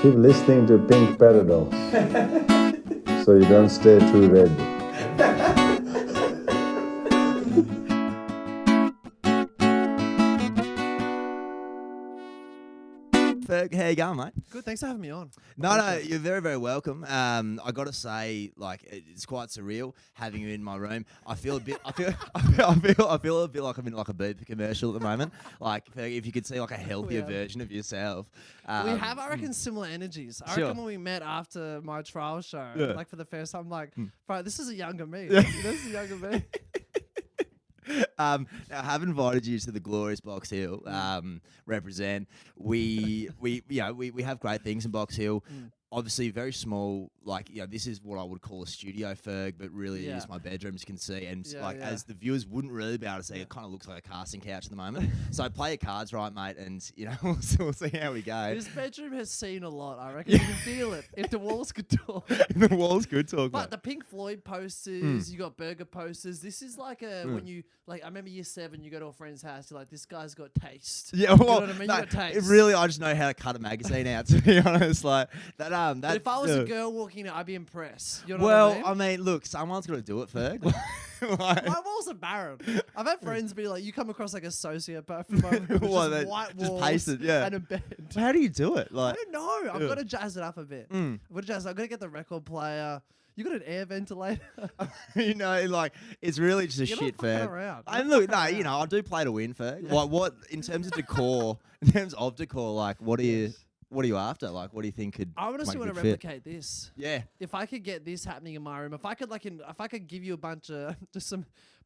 Keep listening to Pink Paradox so you don't stay too red. Ferg, how you going, mate? Good, thanks for having me on. No, you're very, very welcome. I got to say, like, it's quite surreal having you in my room. I feel a bit, I feel a bit like I'm in like a beep commercial at the moment. Like, Ferg, if you could see like a healthier version of yourself. We have, I reckon, similar energies. I reckon when we met after my trial show, like for the first time, I'm like, bro, this is a younger me. This is a younger me. Now, I have invited you to the glorious Box Hill. Represent. We have great things in Box Hill. Obviously, very small. Like, this is what I would call a studio, Ferg, but really it is my bedroom, as you can see. And as the viewers wouldn't really be able to see, it kind of looks like a casting couch at the moment. So play your cards right, mate, and we'll see how we go. This bedroom has seen a lot. I reckon you can feel it. If the walls could talk. The walls could talk. But the Pink Floyd posters, you got burger posters. This is like when you I remember year 7, you go to a friend's house, you're like, this guy's got taste. Yeah, well, you know what I mean? You got taste. Really, I just know how to cut a magazine out. To be honest, like that. But if I was a girl walking in, I'd be impressed. You know well, what I mean? look, someone's got to do it, Ferg. My walls are barren. I've had friends be like, you come across like a sociopath from just white walls pasted, and a bed. How do you do it? Like, I don't know. I've got to jazz it up a bit. I've got to get the record player. You got an air ventilator? it's really just a shit, Ferg. And look, I do play to win, Ferg. Like, what in terms of decor? Like, what are you after? Like, what do you think could? I honestly want to replicate this. Yeah. If I could get this happening in my room, if I could give you a bunch of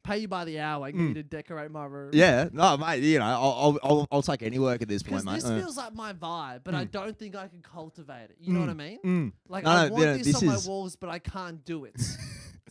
pay you by the hour and get you to decorate my room. Yeah. No, mate. I'll take any work at this point, mate. This feels like my vibe, but I don't think I can cultivate it. You know what I mean? Like, no, I want this on my is walls, but I can't do it. Does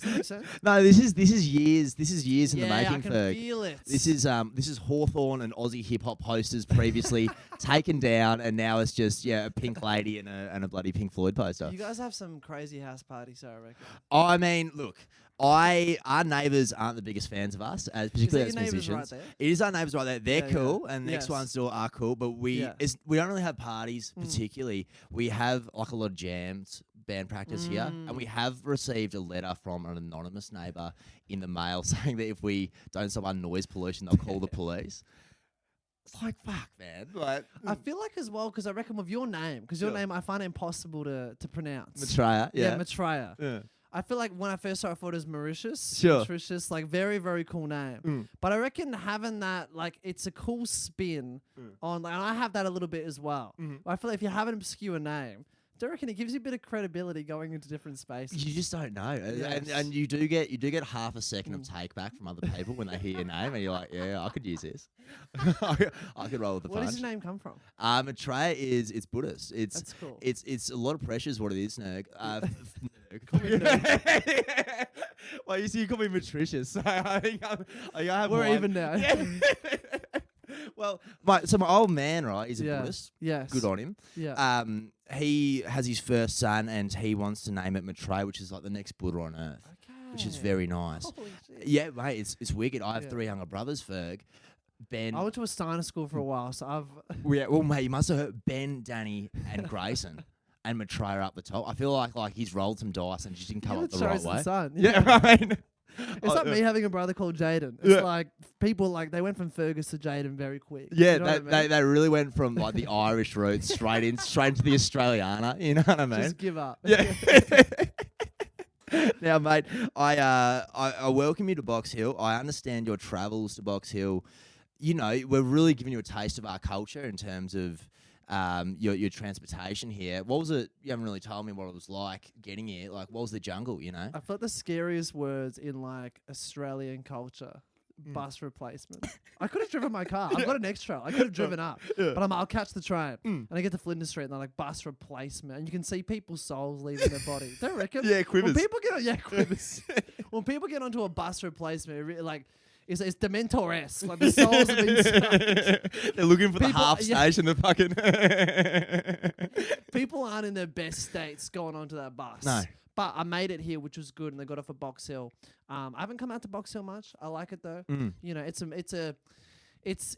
that make sense? No, this is years. This is years in the making, I can Ferg. feel it. This is Hawthorne and Aussie hip hop posters previously taken down, and now it's just a pink lady and a bloody Pink Floyd poster. You guys have some crazy house parties, I reckon. I mean, look. Our neighbours aren't the biggest fans of us, particularly as musicians. Right there? It is our neighbours right there. They're cool, and the next Yes. one's door are cool, but we don't really have parties particularly. We have like a lot of jams, band practice here, and we have received a letter from an anonymous neighbour in the mail saying that if we don't stop our noise pollution, they'll call the police. It's like, fuck, man. Like, I feel like as well, because I reckon with your name, because your name I find it impossible to pronounce. Maitreya, Maitreya. Yeah. I feel like when I first saw it, I thought it was Mauritius. Sure. Mauritius, like very, very cool name. But I reckon having that, like, it's a cool spin on, like, and I have that a little bit as well. I feel like if you have an obscure name, do you reckon it gives you a bit of credibility going into different spaces? You just don't know, Yes. and you do get half a second of take back from other people when they hear your name, and you're like, yeah, I could use this. I could roll with the punch. Where does your name come from? Maitreya it's Buddhist. That's cool. It's a lot of pressure is what it is, Nerg. Well, you see, you call me Matricious, so I think I have We're even now. Well, my old man, right, is a Buddhist. Yes. Good on him. Yeah. He has his first son, and he wants to name it Maitreya, which is like the next Buddha on earth, which is very nice. Holy shit. Yeah, mate, it's wicked. I have 3 younger brothers, Ferg. Ben. I went to a Steiner school for a while, so I've... Well, mate, you must have heard Ben, Danny, and Grayson. And Maitreya up the top. I feel like he's rolled some dice and just didn't come up the right way. Son. Yeah, I mean... It's like me having a brother called Jaden. It's like people they went from Fergus to Jaden very quick. Yeah, you know they really went from like the Irish roots straight into the Australiana. You know what I mean? Just give up. Yeah. Now, mate, I welcome you to Box Hill. I understand your travels to Box Hill. We're really giving you a taste of our culture in terms of your transportation here. What was it? You haven't really told me what it was like getting here. Like, what was the jungle, I felt the scariest words in like Australian culture. Bus replacement. I could have driven my car. I've got an extra. I could have driven up. But I'll catch the train. And I get to Flinders Street and they're like, bus replacement. And you can see people's souls leaving their body. Don't you reckon? Yeah, quivers. When people quivers. When people get onto a bus replacement, it really, like, it's Dementor-esque. Like the souls have been sucked. They're looking for the half station. The fucking people aren't in their best states going onto that bus. No. But I made it here, which was good, and they got off at Box Hill. I haven't come out to Box Hill much. I like it though. It's it's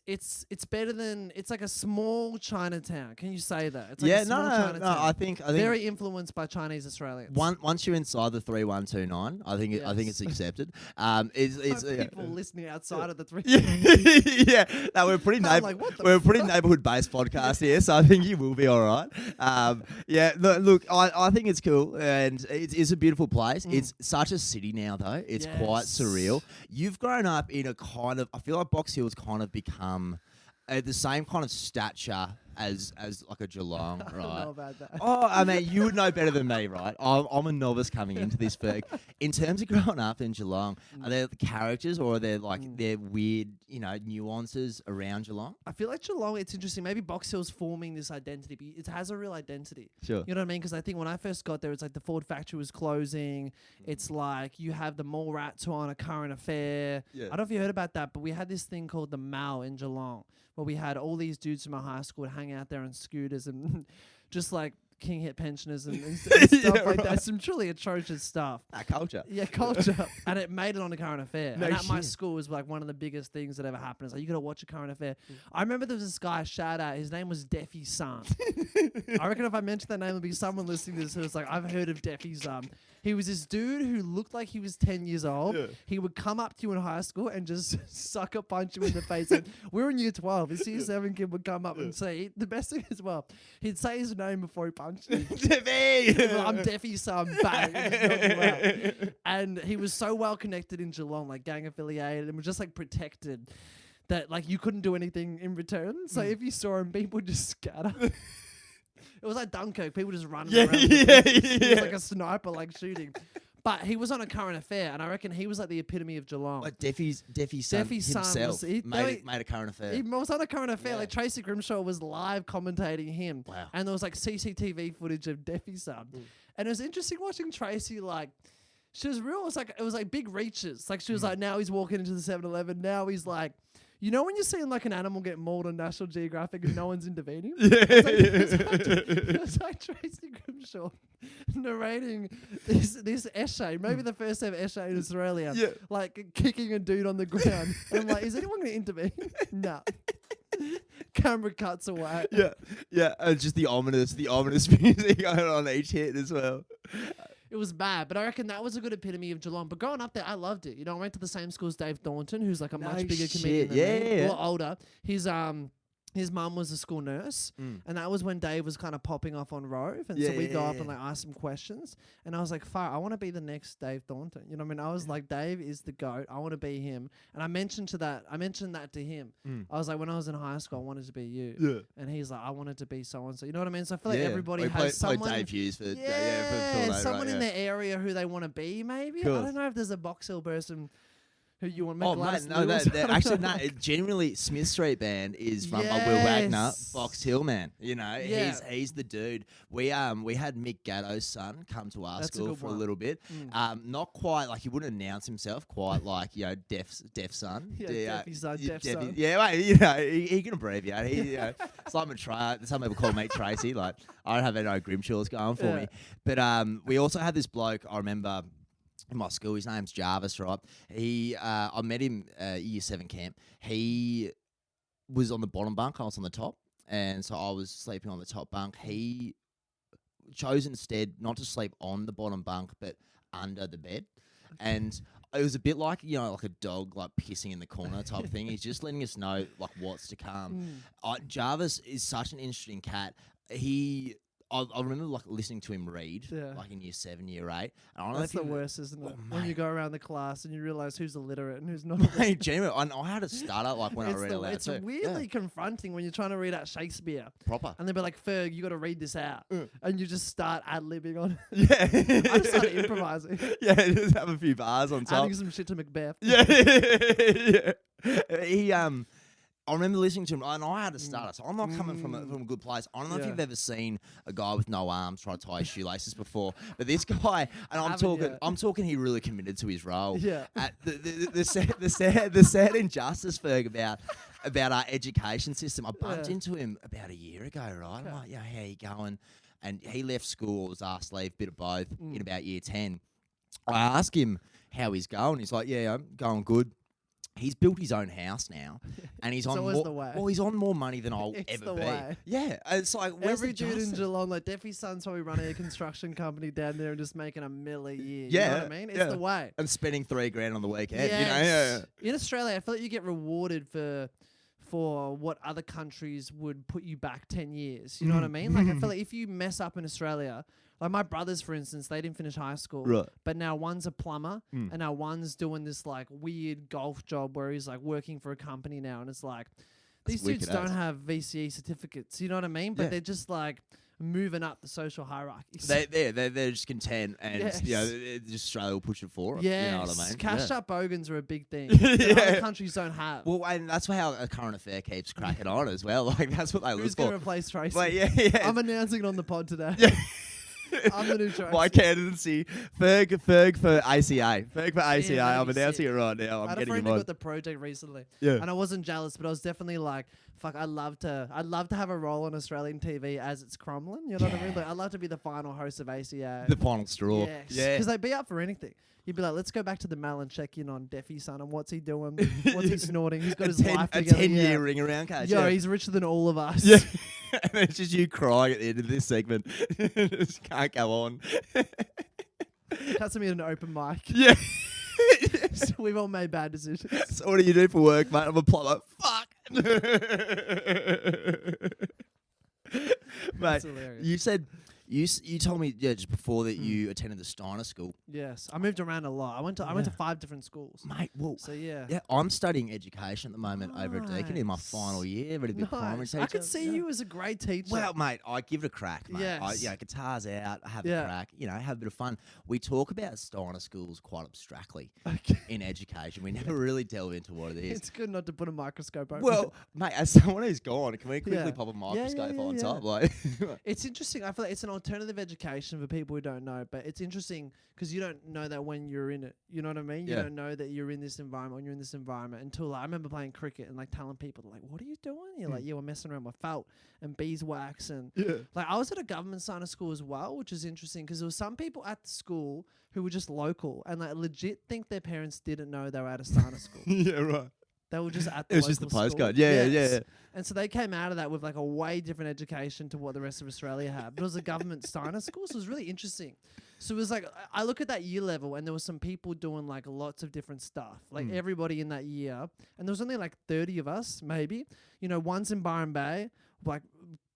better than it's like a small Chinatown. Can you say that? It's Yeah, a small no. Chinatown. I think Very influenced by Chinese Australians. once you're inside the 3129, I think I think Yes. it's accepted. It's people listening outside of the three. yeah. No, we're pretty I'm like, what the we're a pretty neighborhood based podcast here, so I think you will be all right. Yeah, look, I think it's cool and it's a beautiful place. It's such a city now though. It's quite Yes. surreal. You've grown up in a kind of, I feel like Box Hill's kind of become the same kind of stature as like a Geelong, right? I don't know about that. Oh, I mean, you would know better than me, right? I'm a novice coming into this, Ferg. In terms of growing up in Geelong, are there characters or are there like there weird, nuances around Geelong? I feel like Geelong, it's interesting. Maybe Box Hill's forming this identity, but it has a real identity. Sure. You know what I mean? Because I think when I first got there, it's like the Ford factory was closing. It's like you have the mall rats who are on a current affair. Yeah. I don't know if you heard about that, but we had this thing called the Mall in Geelong, where we had all these dudes from our high school would hang out there on scooters and just like king hit pensioners and stuff Yeah, like right. that. Some truly atrocious stuff. That culture. Yeah, culture. And it made it on a current affair. No and at my shit. school was like one of the biggest things that ever happened. It's like, you got to watch a current affair. I remember there was this guy, shout out, his name was Deffy's son. I reckon if I mentioned that name, there'll be someone listening to this who's like, I've heard of Deffy's son. He was this dude who looked like he was 10 years old. Yeah. He would come up to you in high school and just sucker punch you in the face. And we're in year 12. This year 7 kid would come up and say, the best thing as well, he'd say his name before he punched you. I'm Deffy's son, bang. and just knock you out. And he was so well connected in Geelong, like gang affiliated, and was just like protected that like you couldn't do anything in return. So if you saw him, people would just scatter. It was like Dunkirk, people just running around. He was like a sniper, like shooting. But he was on a current affair, and I reckon he was like the epitome of Geelong. Like Deffy's son Deffy's son himself was- made a current affair. He was on a current affair. Yeah. Like Tracy Grimshaw was live commentating him. Wow. And there was like CCTV footage of Deffy's son. And it was interesting watching Tracy like she was real. It was like big reaches. Like she was like, now he's walking into the 7-Eleven. Now he's like, you know when you're seeing like an animal get mauled on National Geographic and no one's intervening? It was like Tracy Grimshaw narrating this essay, maybe the first ever essay in Australia, Yeah. like kicking a dude on the ground. And I'm like, is anyone going to intervene? No. Camera cuts away. Yeah, just the ominous music going on each hit as well. It was bad, but I reckon that was a good epitome of Geelong. But growing up there, I loved it. You know, I went to the same school as Dave Thornton, who's like a much bigger comedian than me, a lot older. His mum was a school nurse, and that was when Dave was kind of popping off on Rove, and so we'd go up and like ask some questions, and I was like, "Fuck, I want to be the next Dave Thornton." You know what I mean? I was like, "Dave is the GOAT. I want to be him." And I mentioned that to him. I was like, when I was in high school, I wanted to be you. Yeah. And he's like, I wanted to be so and so. You know what I mean? So I feel like Yeah. everybody We has played someone. Dave Hughes for Someone in their area who they want to be, maybe. I Course. don't know if there's a Box Hill person who you want. Oh mate, no, genuinely, Smith Street Band is run by Will Wagner, Yes. Box Hill man. You know, Yeah. he's the dude. We had Mick Gatto's son come to our That's a school good for a one. little bit. Not quite like he wouldn't announce himself quite like Def's son. Yeah, Deffy's son, Def's Deffy- son. Yeah, well, he can abbreviate. It's like Maitreya. Some people call me Tracy. Like I don't have any Grimshaws going for me. But we also had this bloke. I remember. In my school, his name's Jarvis, right? I met him year 7 camp. He was on the bottom bunk, I was on the top, and so I was sleeping on the top bunk. He chose instead not to sleep on the bottom bunk, but under the bed, and it was a bit like like a dog like pissing in the corner type of thing. He's just letting us know like what's to come. Jarvis is such an interesting cat. I remember like listening to him read, like in year 7, year 8. And I don't know That's if the you- worst, isn't it? Oh, When you mate. go around the class and you realise who's illiterate and who's not. Mate, genuinely, I had to start out like when I read aloud It's too. weirdly confronting when you're trying to read out Shakespeare. Proper. And they'll be like, Ferg, you got to read this out. And you just start ad-libbing on Yeah. I just started improvising. Yeah, just have a few bars on top. Adding some shit to Macbeth. Yeah. I remember listening to him, and I had to start it. So I'm not coming from a good place. I don't know if Yeah. you've ever seen a guy with no arms try to tie his shoelaces before, but this guy, and Haven't yet. I'm talking, he really committed to his role. Yeah. The sad injustice, Ferg, about our education system. I bumped into him about a year ago, right? I'm like, how you going? And he left school, or was asked to leave, bit of both, in about year 10. I asked him how he's going. He's like, I'm going good. He's built his own house now, and he's It's on always more. the way. Well, he's on more money than I'll It's ever the be. way. Yeah, it's like where's Every the dude in justice? Geelong, like Deffy's son's probably running a construction company down there and just making $1 million a year. You Yeah, know what I mean? It's yeah. the way. And spending $3,000 on the weekend. Yes. You know, yeah. In Australia, I feel like you get rewarded for what other countries would put you back 10 years. You know what I mean? Like, I feel like if you mess up in Australia, like my brothers, for instance, they didn't finish high school. Right. But now one's a plumber and now one's doing this like weird golf job where he's like working for a company now. And it's like, these dudes wicked don't as. have VCE certificates. You know what I mean? But Yeah. they're just like moving up the social hierarchy. They're just content, and Yes. you know, just Australia will push it forward. Yes. You know what I mean? Cashed Yeah. up bogans are a big thing that Yeah. other countries don't have. Well, and that's how a current affair keeps cracking on as well. Like that's what they Who's look going to for. replace Tracy? But yeah. I'm announcing it on the pod today. Yeah. I'm the new Tracy. My candidacy, Ferg for ACA. Ferg for ACA. that'd I'm be announcing sick. it right now. I I'm had a getting friend him who on. got the project recently, Yeah. and I wasn't jealous, but I was definitely like, "Fuck, I'd love to have a role on Australian TV as it's crumbling." You know what I mean? Like, I'd love to be the final host of ACA. The final straw. Yes, Yeah. because they'd be up for anything. You'd be like, "Let's go back to the Mal and check in on Deffy's son and what's he doing? What's he snorting? He's got his life a together." 10-year ring around card. Yo, Yeah. he's richer than all of us. Yeah. And it's just you crying at the end of this segment. Just can't go on. Cuts me at an open mic. Yeah. So we've all made bad decisions. So what do you do for work, mate? I'm a plumber. Fuck. Mate, hilarious. you said you told me just before that you attended the Steiner School, Yes, I moved around a lot. I went to 5 different schools. mate. Well, So yeah. yeah, I'm studying education at the moment over at Deakin in my Nice. final year, ready to be a primary Nice. teacher. I could see Yeah. you as a great teacher. Well, mate, I give it a crack, mate. Yes. Guitar's out, I have Yeah. a crack, have a bit of fun. We talk about Steiner schools quite abstractly Okay. in education. We never really delve into what it is. It's good not to put a microscope over Well, it. mate, as someone who's gone, can we quickly Yeah. pop a Yeah, microscope yeah, on yeah. top? Like, It's interesting. I feel like it's an alternative education for people who don't know, but it's interesting because you don't know that when you're in it. You know what I mean? You Yeah. don't know that you're in this environment when you're in this environment until I remember playing cricket and like telling people like, "What are you doing?" You're like, "Yeah, we're messing around with felt and beeswax and like I was at a government Steiner school as well, which is interesting because there were some people at the school who were just local and like legit think their parents didn't know they were at a Steiner school. yeah, right. They were just at the It was just the local school. postcode. Yeah, Yes. yeah. And so they came out of that with like a way different education to what the rest of Australia had. But it was a government Steiner school, so it was really interesting. So it was like I look at that year level and there were some people doing like lots of different stuff. Like everybody in that year. And there was only like 30 of us, maybe. One's in Byron Bay, like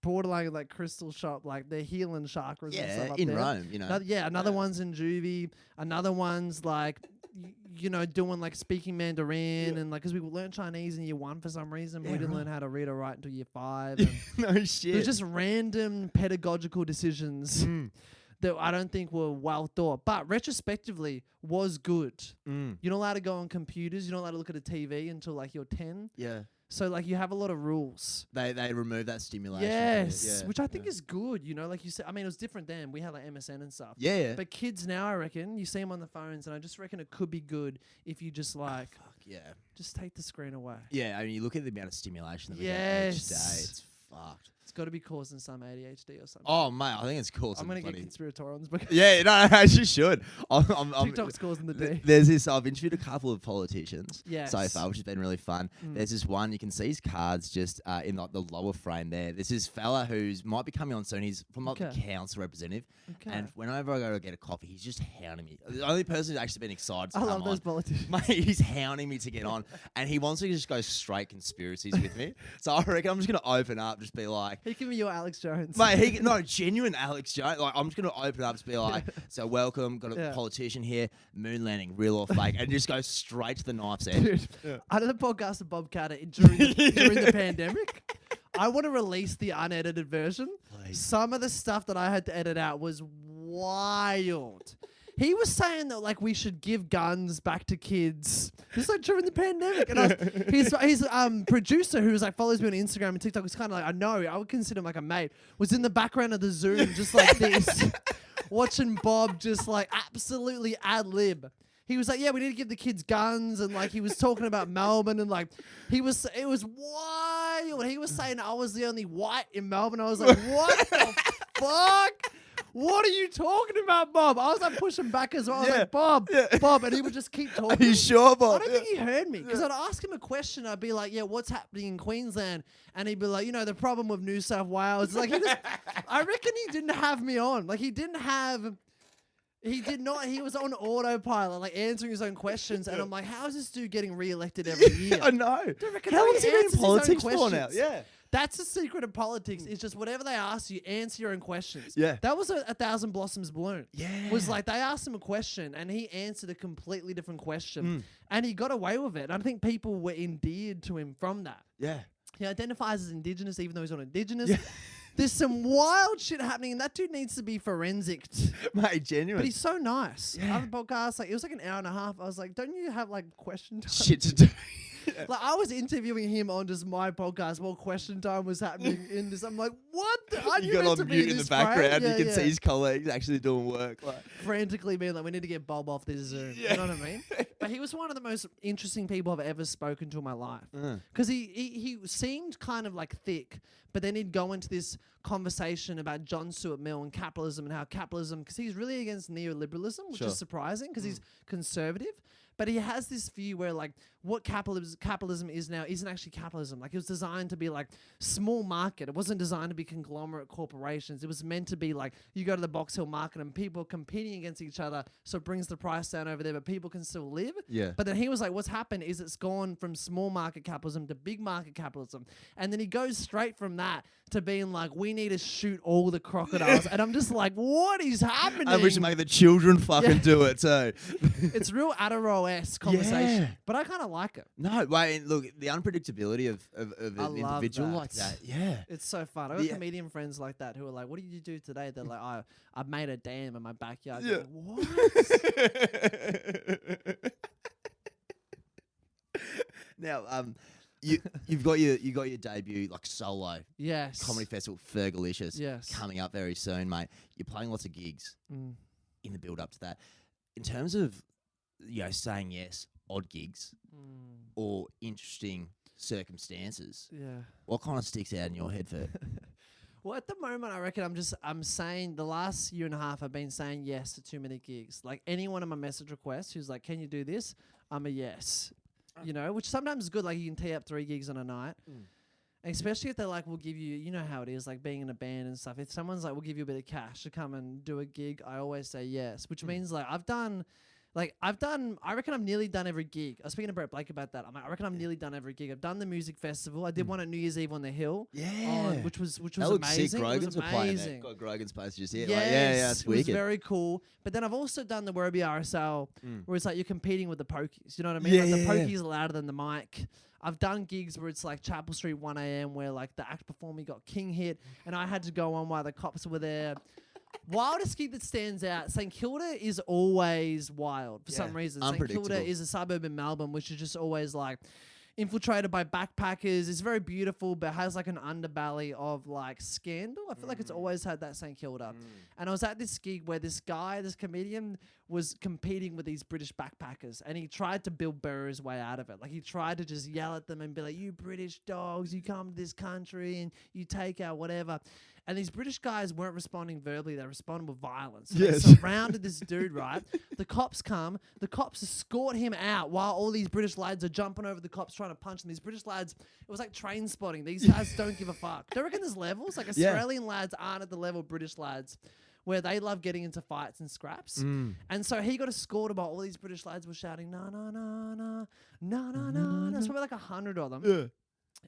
borderline like crystal shop, like they're healing chakras and Yeah, stuff up in there. Rome, Another one's in juvie. Another one's like, doing like speaking Mandarin and like, because we learned Chinese in year 1 for some reason, but we didn't learn how to read or write until year 5. And No it shit. was just random pedagogical decisions that I don't think were well thought, but retrospectively was good. You're not allowed to go on computers. You're not allowed to look at a TV until like you're 10. Yeah. So like you have a lot of rules. They remove that stimulation. Yes, Yeah. which I think is good. Like you said, I mean, it was different then. We had like MSN and stuff. Yeah, yeah. But kids now, I reckon, you see them on the phones, and I just reckon it could be good if you just like, Fuck, yeah. just take the screen away. Yeah, I mean, you look at the amount of stimulation that we get each day, Yes. it's fucked. It's got to be causing some ADHD or something. Oh, mate, I think it's cool. I'm going to get conspiratorial on this book. Yeah, no, as you should. TikTok's causing the D. There's this, I've interviewed a couple of politicians Yes. so far, which has been really fun. There's this one, you can see his cards just in like the lower frame there. There's this fella who's might be coming on soon. He's from like the Okay. council representative. Okay. And whenever I go to get a coffee, he's just hounding me. The only person who's actually been excited to I come love on. those politicians. Mate, he's hounding me to get on. And he wants to just go straight conspiracies with me. So I reckon I'm just going to open up, just be like, He give me your Alex Jones. mate, no, genuine Alex Jones. Like, I'm just going to open up, just be like, so welcome, got a Yeah. politician here, moon landing, real or fake, and just go straight to the knife's edge. Dude, I did a podcast with Bob Catter during the pandemic. I want to release the unedited version. Please. Some of the stuff that I had to edit out was wild. He was saying that like we should give guns back to kids. This is like during the pandemic, and his producer, who was like follows me on Instagram and TikTok, was kind of like, I would consider him like a mate, was in the background of the Zoom just like this, watching Bob just like absolutely ad lib. He was like, yeah, we need to give the kids guns, and like he was talking about Melbourne, and like it was wild. He was saying I was the only white in Melbourne. I was like, what the fuck? what are you talking about, Bob? I was like pushing back as well. I was like, Bob, Bob, and he would just keep talking. Are you sure, I Bob? don't think he heard me because I'd ask him a question. I'd be like, yeah, what's happening in Queensland? And he'd be like, the problem with New South Wales. Like, I reckon he didn't have me on. Like, he did not. He was on autopilot, like answering his own questions. And I'm like, how is this dude getting re-elected every year? I know. How long has he been in politics for now? questions? Yeah. That's the secret of politics. It's just whatever they ask you, answer your own questions. Yeah. That was a Thousand Blossoms balloon. Yeah. Was like they asked him a question and he answered a completely different question. And he got away with it. And I think people were endeared to him from that. Yeah. He identifies as Indigenous even though he's not Indigenous. Yeah. There's some wild shit happening and that dude needs to be forensic. Mate, genuine. But he's so nice. Yeah. Other podcasts, like it was like an hour and a half. I was like, don't you have like question time? Shit to do. Like I was interviewing him on just my podcast while question time was happening in this. I'm like, what? You got on mute in the background. You can see his colleagues actually doing work. Like. Frantically being like, we need to get Bob off this Zoom. You know what I mean? But he was one of the most interesting people I've ever spoken to in my life. Because he seemed kind of like thick, but then he'd go into this conversation about John Stuart Mill and capitalism and how capitalism, because he's really against neoliberalism, which is surprising because he's conservative. But he has this view where like what capitalism is now isn't actually capitalism. Like it was designed to be like small market. It wasn't designed to be conglomerate corporations. It was meant to be like you go to the Box Hill market and people are competing against each other. So it brings the price down over there, but people can still live. Yeah. But then he was like, what's happened is it's gone from small market capitalism to big market capitalism. And then he goes straight from that to being like, we need to shoot all the crocodiles. And I'm just like, what is happening? I wish to make the children fucking do it too. It's real Adderall-esque conversation. Yeah. But I kind of like it. No, wait, look, the unpredictability of an love individual that. like that. Yeah. It's so fun. I've got comedian friends like that who are like, what did you do today? They're like, I made a dam in my backyard. Yeah. Like, what? Now, you've got your debut like solo Yes. comedy festival, Fergalicious, Yes. coming up very soon, mate. You're playing lots of gigs in the build up to that. In terms of saying yes, odd gigs or interesting circumstances, what kind of sticks out in your head, Ferg? Well, at the moment, I reckon I'm saying the last year and a half, I've been saying yes to too many gigs. Like anyone on my message request who's like, can you do this? I'm a yes. Which sometimes is good. Like you can tee up 3 gigs on a night. And especially if they're like, we'll give you, you know how it is, like being in a band and stuff. If someone's like, we'll give you a bit of cash to come and do a gig, I always say yes. Which means like I reckon I've nearly done every gig. I was speaking to Brett Blake about that. I reckon I've nearly done every gig. I've done the music festival. I did one at New Year's Eve on the Hill. Yeah. Which was That looked sick. amazing. Grogan's It was were playing amazing. there. Got Grogan's place just here. Yes, Like, yeah, that's it was wicked. very cool. But then I've also done the Werribee RSL where it's like you're competing with the pokies. You know what I mean? Yeah, Like the yeah, pokies are louder than the mic. I've done gigs where it's like Chapel Street 1 a.m. where like the act before me got king hit and I had to go on while the cops were there. Wildest gig that stands out, St Kilda is always wild for some reason. St Kilda Unpredictable. is a suburb in Melbourne, which is just always like infiltrated by backpackers. It's very beautiful, but has like an underbelly of like scandal. I feel like it's always had that St Kilda. And I was at this gig where this comedian was competing with these British backpackers and he tried to Bill Burr his way out of it. Like he tried to just yell at them and be like, you British dogs, you come to this country and you take out whatever. And these British guys weren't responding verbally, they responded with violence. Yes. They surrounded this dude, right? The cops come, the cops escort him out while all these British lads are jumping over the cops trying to punch them. These British lads, it was like train spotting. These guys don't give a fuck. Do you reckon there's levels? Like Australian lads aren't at the level of British lads where they love getting into fights and scraps. And so he got escorted by all these British lads were shouting, no, no, no, no, no, no, no. There's probably like 100 of them. Yeah.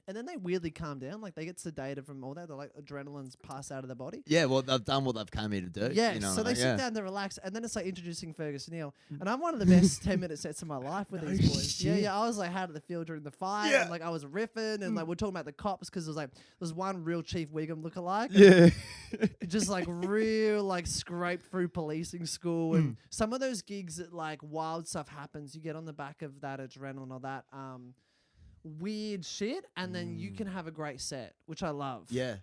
And then they weirdly calm down, like they get sedated from all that. They're like adrenaline's passed out of their body. Yeah, well, they've done what they've come here to do. Yeah, you know so they what I sit mean? down, they relax, and then it's like introducing Fergus Neal. And I'm one of the best 10-minute sets of my life with these boys. shit. Yeah, I was like, how did it feel during the fight? Yeah. And like I was riffing, and like we're talking about the cops because there's one real Chief Wiggum lookalike. Yeah. Just like real like scraped through policing school, and some of those gigs that like wild stuff happens, you get on the back of that adrenaline or that weird shit, and then you can have a great set, which I love. Yeah.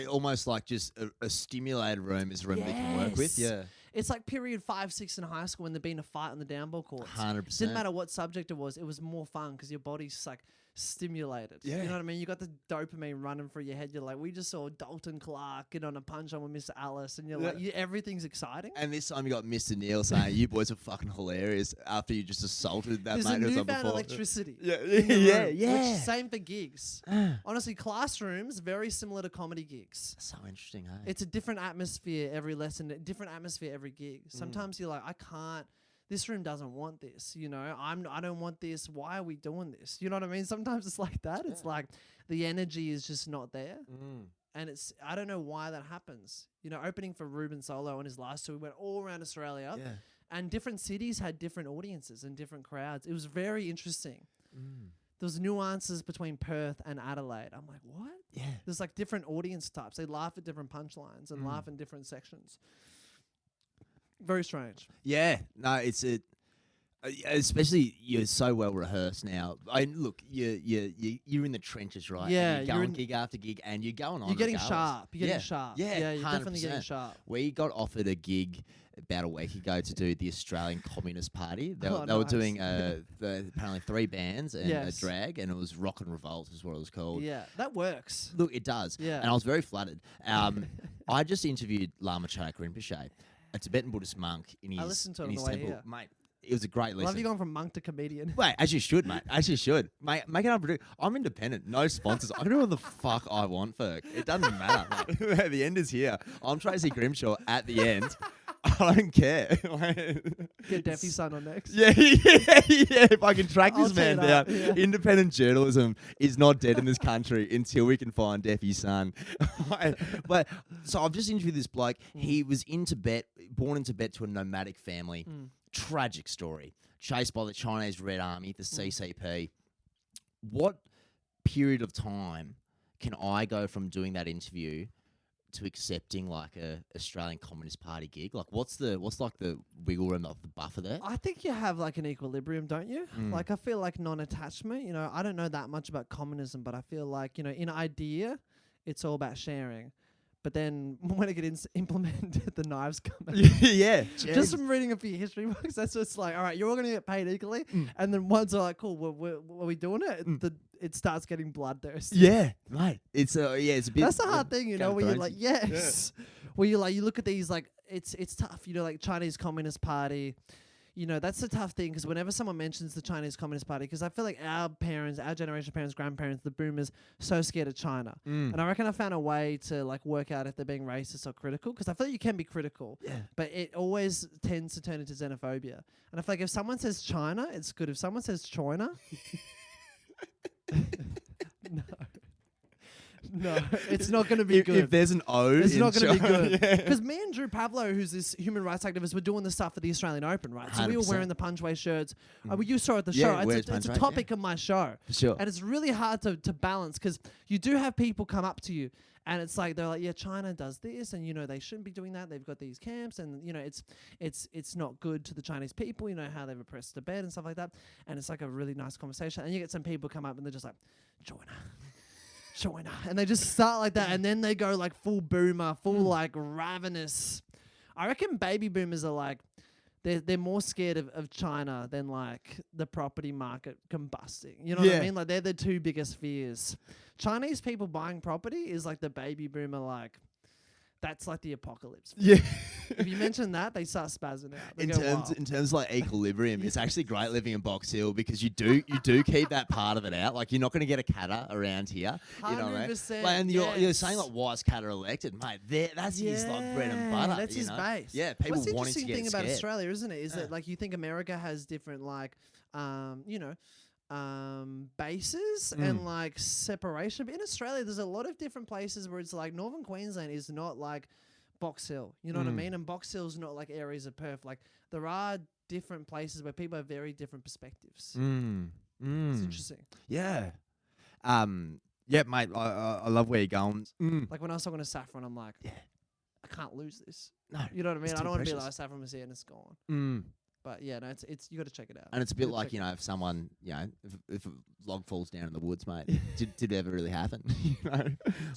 Almost like just a stimulated room is a room they can work with. Yes. Yeah. It's like period 5, 6 in high school when there'd been a fight on the downball courts. 100%. Didn't matter what subject it was more fun because your body's just like stimulated. Yeah. You know what I mean? You got the dopamine running through your head. You're like, we just saw Dalton Clark get on a punch on with Mr. Alice, and you're like, everything's exciting. And this time you got Mr. Neal saying, you boys are fucking hilarious after you just assaulted that There's mate a who was on newfound before. electricity. Yeah, in the yeah, room, yeah. Which, same for gigs. Honestly, classrooms, very similar to comedy gigs. So interesting, hey? It's a different atmosphere every lesson, a different atmosphere every gig. Sometimes you're like, I can't. This room doesn't want this, you know. I don't want this. Why are we doing this? You know what I mean? Sometimes it's like that. It's like the energy is just not there, and I don't know why that happens. You know, opening for Ruben Solo on his last tour, we went all around Australia, and different cities had different audiences and different crowds. It was very interesting. There was nuances between Perth and Adelaide. I'm like, what? Yeah. There's like different audience types. They laugh at different punchlines and laugh in different sections. Very strange. Yeah, no, especially you're so well rehearsed now. Look, you're in the trenches, right? Yeah, and you're going gig after gig, and you're going on. You're getting regardless. sharp. You're getting sharp. Yeah, you're definitely getting sharp. We got offered a gig about a week ago to do the Australian Communist Party. They were nice. doing apparently 3 bands and a Yes. drag, and it was Rock and Revolt is what it was called. Yeah, that works. Look, it does. Yeah. And I was very flattered. I just interviewed Lama Chakra Rinpoche, a Tibetan Buddhist monk in his, listened to it in on his the way temple. here. Mate, it was a great I listen. love you going from monk to comedian. Wait, as you should, mate. As you should. Mate, make it up. I'm independent. No sponsors. I can do what the fuck I want, Ferg. It doesn't matter. Mate. The end is here. I'm Tracy Grimshaw at the end. I don't care. Get Deafy Son on next. Yeah. If I can track I'll this man tee it up, down, yeah. independent journalism is not dead in this country until we can find Deafy's son. But so I've just interviewed this bloke. He was in Tibet, born in Tibet to a nomadic family. Tragic story. Chased by the Chinese Red Army, the CCP. What period of time can I go from doing that interview to accepting like a Australian Communist Party gig? Like what's like the wiggle room of the buffer there? I think you have like an equilibrium, don't you? Like I feel like non-attachment, you know, I don't know that much about communism, but I feel like, you know, in idea, it's all about sharing. But then when it gets implemented, the knives come out. Yeah. Just from reading a few history books, that's just like, all right, you're all going to get paid equally. And then once are like, cool, are we doing it? It starts getting bloodthirsty. Yeah, mate. It's a bit. That's the hard thing, you know, where you're like, Game yes. Where you're like, you look at these, like, it's tough, you know, like Chinese Communist Party. You know, that's the tough thing, because whenever someone mentions the Chinese Communist Party, because I feel like our parents, our generation of parents, grandparents, the boomers, so scared of China. And I reckon I found a way to like work out if they're being racist or critical, because I feel like you can be critical, but it always tends to turn into xenophobia. And I feel like if someone says China, it's good. If someone says China, no, it's not going to be good. If there's an O, It's not going to be China- good. Yeah. Because me and Drew Pavlo, who's this human rights activist, were doing the stuff for the Australian Open, right? So we were 100%. wearing the Punchway shirts. You saw it at the Yeah, show. where's It's a Punchway? topic of my show. For sure. And it's really hard to balance, because you do have people come up to you and it's like, they're like, yeah, China does this, and, you know, they shouldn't be doing that. They've got these camps, and, you know, it's not good to the Chinese people, you know, how they've oppressed Tibet and stuff like that. And it's like a really nice conversation. And you get some people come up and they're just like, China. And they just start like that, and then they go like full boomer, full like ravenous. I reckon baby boomers are like, they're more scared of China than like the property market combusting. You know what I mean? Like they're the two biggest fears. Chinese people buying property is like the baby boomer, like that's like the apocalypse. Yeah. If you mention that, they start spazzing out. They In go terms wild. of like equilibrium, it's actually great living in Box Hill, because you do keep that part of it out. Like you're not going to get a catter around here. You know what I mean? 100%, Like, and you're yes. saying like why's Catter elected, mate? That's his like bread and butter. That's you his know? base. Yeah, people What's the wanting to interesting get thing scared. about Australia, isn't it? Is Yeah. that like you think America has different like, bases and like separation. But in Australia, there's a lot of different places where it's like Northern Queensland is not like Box Hill. You know what I mean? And Box Hill's not like areas of Perth. Like there are different places where people have very different perspectives. It's interesting. Yeah. Yeah, mate. I love where you're going. Like when I was talking to Saffron, I'm like, I can't lose this. No, You know what I mean? it's I too don't want to be precious. like Saffron was here and it's gone. But yeah, no, it's you got to check it out. And it's a bit Gotta like, check you it know, if someone, you know, if a log falls down in the woods, mate, did it ever really happen? You know?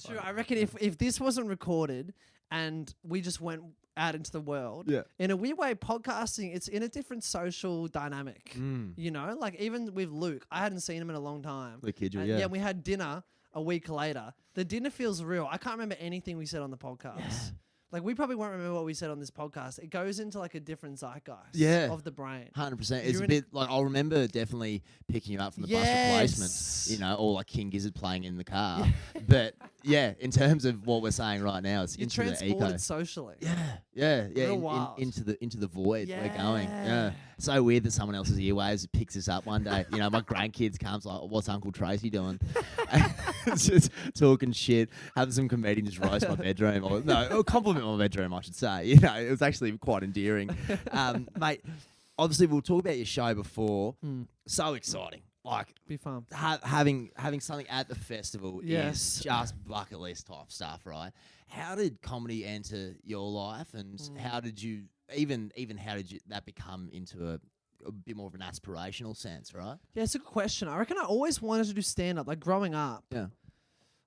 True. I reckon if this wasn't recorded and we just went out into the world. Yeah. In a weird way, podcasting, it's in a different social dynamic. You know, like even with Luke, I hadn't seen him in a long time. The kid, And yeah. we had dinner a week later. The dinner feels real. I can't remember anything we said on the podcast. Yeah. Like we probably won't remember what we said on this podcast. It goes into like a different zeitgeist of the brain. 100%. It's You're a bit like I'll remember definitely picking you up from the bus replacement, you know, or like King Gizzard playing in the car. But yeah, in terms of what we're saying right now, it's You're into the transported eco. socially. Yeah. Real wild. Into the void we're going. Yeah. Yeah. So weird that someone else's earwaves picks us up one day. You know, my grandkids comes like, "What's Uncle Tracy doing?" Just talking shit, having some comedian just roast my bedroom, or compliment my bedroom, I should say. You know, it was actually quite endearing, mate. Obviously, we'll talk about your show before. So exciting. Like Be fun. having something at the festival Yes. is just bucket list type stuff, right? How did comedy enter your life, and how did you that become into a bit more of an aspirational sense, right? Yeah, it's a good question. I reckon I always wanted to do stand-up, like growing up. Yeah.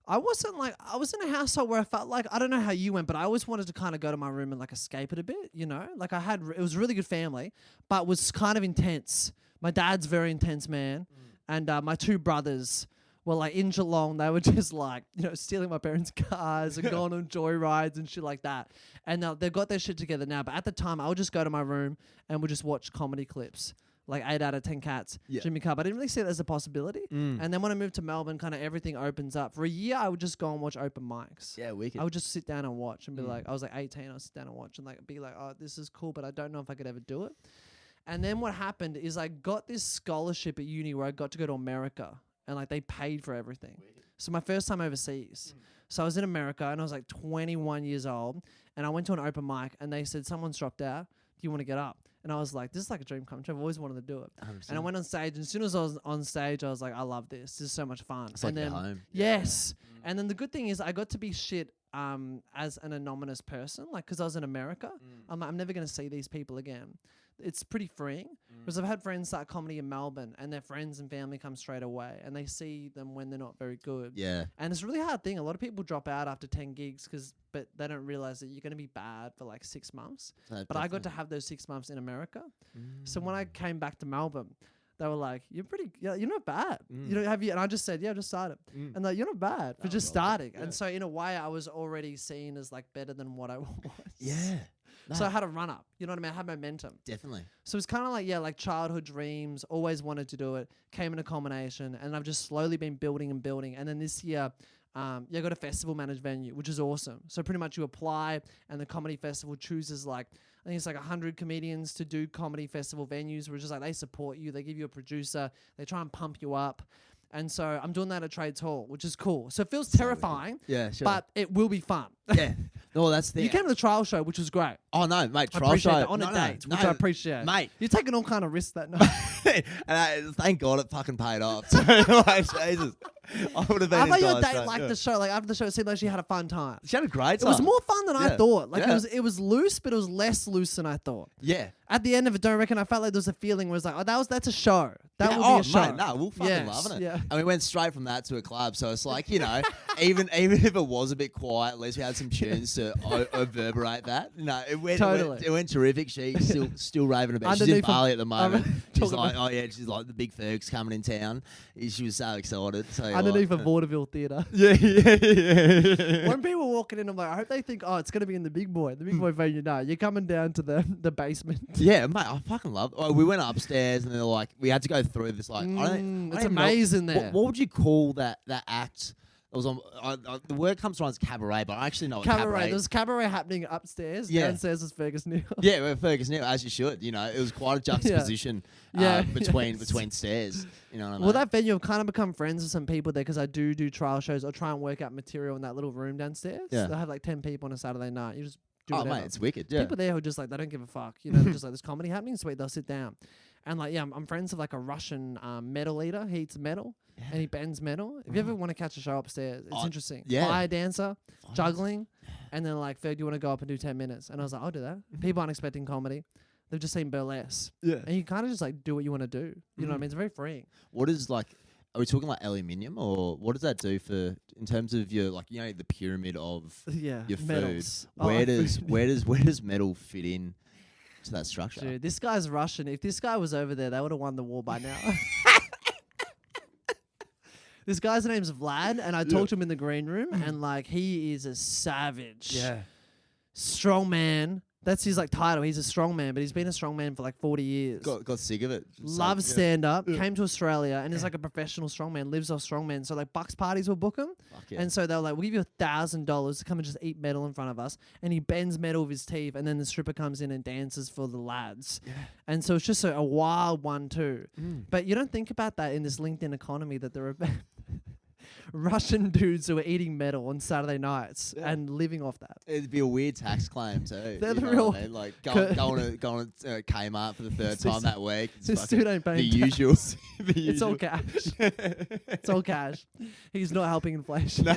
I was in a household where I felt like, I don't know how you went, but I always wanted to kind of go to my room and like escape it a bit, you know? Like it was a really good family, but was kind of intense. My dad's a very intense man. And my two brothers were like in Geelong. They were just like, you know, stealing my parents' cars and going on joyrides and shit like that. And they've got their shit together now. But at the time, I would just go to my room and would just watch comedy clips. Like 8 out of 10 Cats, Jimmy Carr. But I didn't really see it as a possibility. And then when I moved to Melbourne, kind of everything opens up. For a year, I would just go and watch open mics. Yeah, wicked. I would just sit down and watch and be like, I was like 18, I would sit down and watch and like be like, oh, this is cool, but I don't know if I could ever do it. And then what happened is I got this scholarship at uni where I got to go to America and like they paid for everything. So my first time overseas. So I was in America and I was like 21 years old and I went to an open mic and they said, someone's dropped out. Do you want to get up? And I was like, this is like a dream come true. I've always wanted to do it. 100%. And I went on stage and as soon as I was on stage, I was like, I love this. This is so much fun. It's like and then, your home. Yes. And then the good thing is I got to be shit as an anonymous person, like because I was in America. I'm never going to see these people again. It's pretty freeing because I've had friends start comedy in Melbourne and their friends and family come straight away and they see them when they're not very good. Yeah. And it's a really hard thing. A lot of people drop out after 10 gigs but they don't realize that you're going to be bad for like 6 months. But I got to have those 6 months in America. So when I came back to Melbourne, they were like, you're not bad. You know, have you? And I just said, yeah, I just started. And like, you're not bad for just starting. Yeah. And so in a way, I was already seen as like better than what I was. Yeah. No. So I had a run up. You know what I mean? I had momentum. Definitely. So it's kind of like, like childhood dreams, always wanted to do it, came in a combination, and I've just slowly been building and building. And then this year, I got a festival managed venue, which is awesome. So pretty much you apply and the comedy festival chooses like, I think it's like 100 comedians to do comedy festival venues, which is like they support you, they give you a producer, they try and pump you up. And so I'm doing that at Trades Hall, which is cool. So it feels terrifying, yeah, sure. but it will be fun. Yeah. No, that's the thing. You came to the trial show, which was great. Oh, no, mate. I Trial appreciate show. that. On a date, which I appreciate. Mate. You're taking all kind of risks that night. And thank God it fucking paid off. So, like, Jesus. I would have been I thought your enticed, date so, liked the show. Like after the show, it seemed like she had a fun time. She had a great It time. was more fun than I thought. Like Yeah. it was loose, but it was less loose than I thought. Yeah. At the end of it, don't reckon I felt like there was a feeling where it was like, oh, that's a show. That Yeah, will be a show. Mate, no, we're fucking Yes, loving it. yeah. And we went straight from that to a club. So it's like, you know, even if it was a bit quiet, at least we had some tunes to reverberate that. No, it went terrific. She's still raving about it. She's in Bali at the moment. She's like, oh yeah, she's like the big Fergs coming in town. She was so excited. So underneath a vaudeville theatre. Yeah. When people walking in, I'm like, I hope they think, oh, it's gonna be in the big boy venue. No, you're coming down to the basement. Yeah, mate, I fucking love it. We went upstairs and they're like, we had to go through this like, it's amazing there. What would you call that act? It was on the word comes to mind as cabaret, but I actually know what cabaret. There's cabaret happening upstairs. Yeah. Downstairs is Fergus Neal. Yeah, we're Fergus Neal, as you should. You know, it was quite a juxtaposition between stairs. You know what I mean? Well, that venue, I've kind of become friends with some people there because I do trial shows. I try and work out material in that little room downstairs. Yeah. They have like 10 people on a Saturday night. You just do whatever. Mate, it's wicked. Yeah. People there who are just like, they don't give a fuck. You know, they're just like, there's comedy happening, sweet, they'll sit down. And like, yeah, I'm friends with like a Russian metal eater. He eats metal and he bends metal. If you ever want to catch a show upstairs, it's interesting. Yeah. Fire dancer, juggling. And then like, Ferg, do you want to go up and do 10 minutes? And I was like, I'll do that. People aren't expecting comedy. They've just seen burlesque. Yeah. And you kind of just like do what you want to do. You know what I mean? It's very freeing. What is like, are we talking like aluminium, or what does that do for in terms of your the pyramid of Yeah, your food? metals. Where does metal fit in to that structure? Dude, this guy's Russian. If this guy was over there, they would have won the war by now. This guy's name's Vlad, and I talked to him in the green room, and like he is a savage. Yeah. Strong man. That's his like title. He's a strong man, but he's been a strong man for like 40 years. Got sick of it. Loves stand up. Came to Australia and is like a professional strongman. Lives off strongman. So like Bucks parties will book him, and so they're like, "We'll give you $1,000 to come and just eat metal in front of us." And he bends metal with his teeth, and then the stripper comes in and dances for the lads. Yeah. And so it's just a wild one too. But you don't think about that in this LinkedIn economy that there are Russian dudes who are eating metal on Saturday nights and living off that. It'd be a weird tax claim too. They're the real like going to Kmart for the third time that week. This dude ain't paying the tax. usual. It's all cash. It's all cash. He's not helping inflation. No.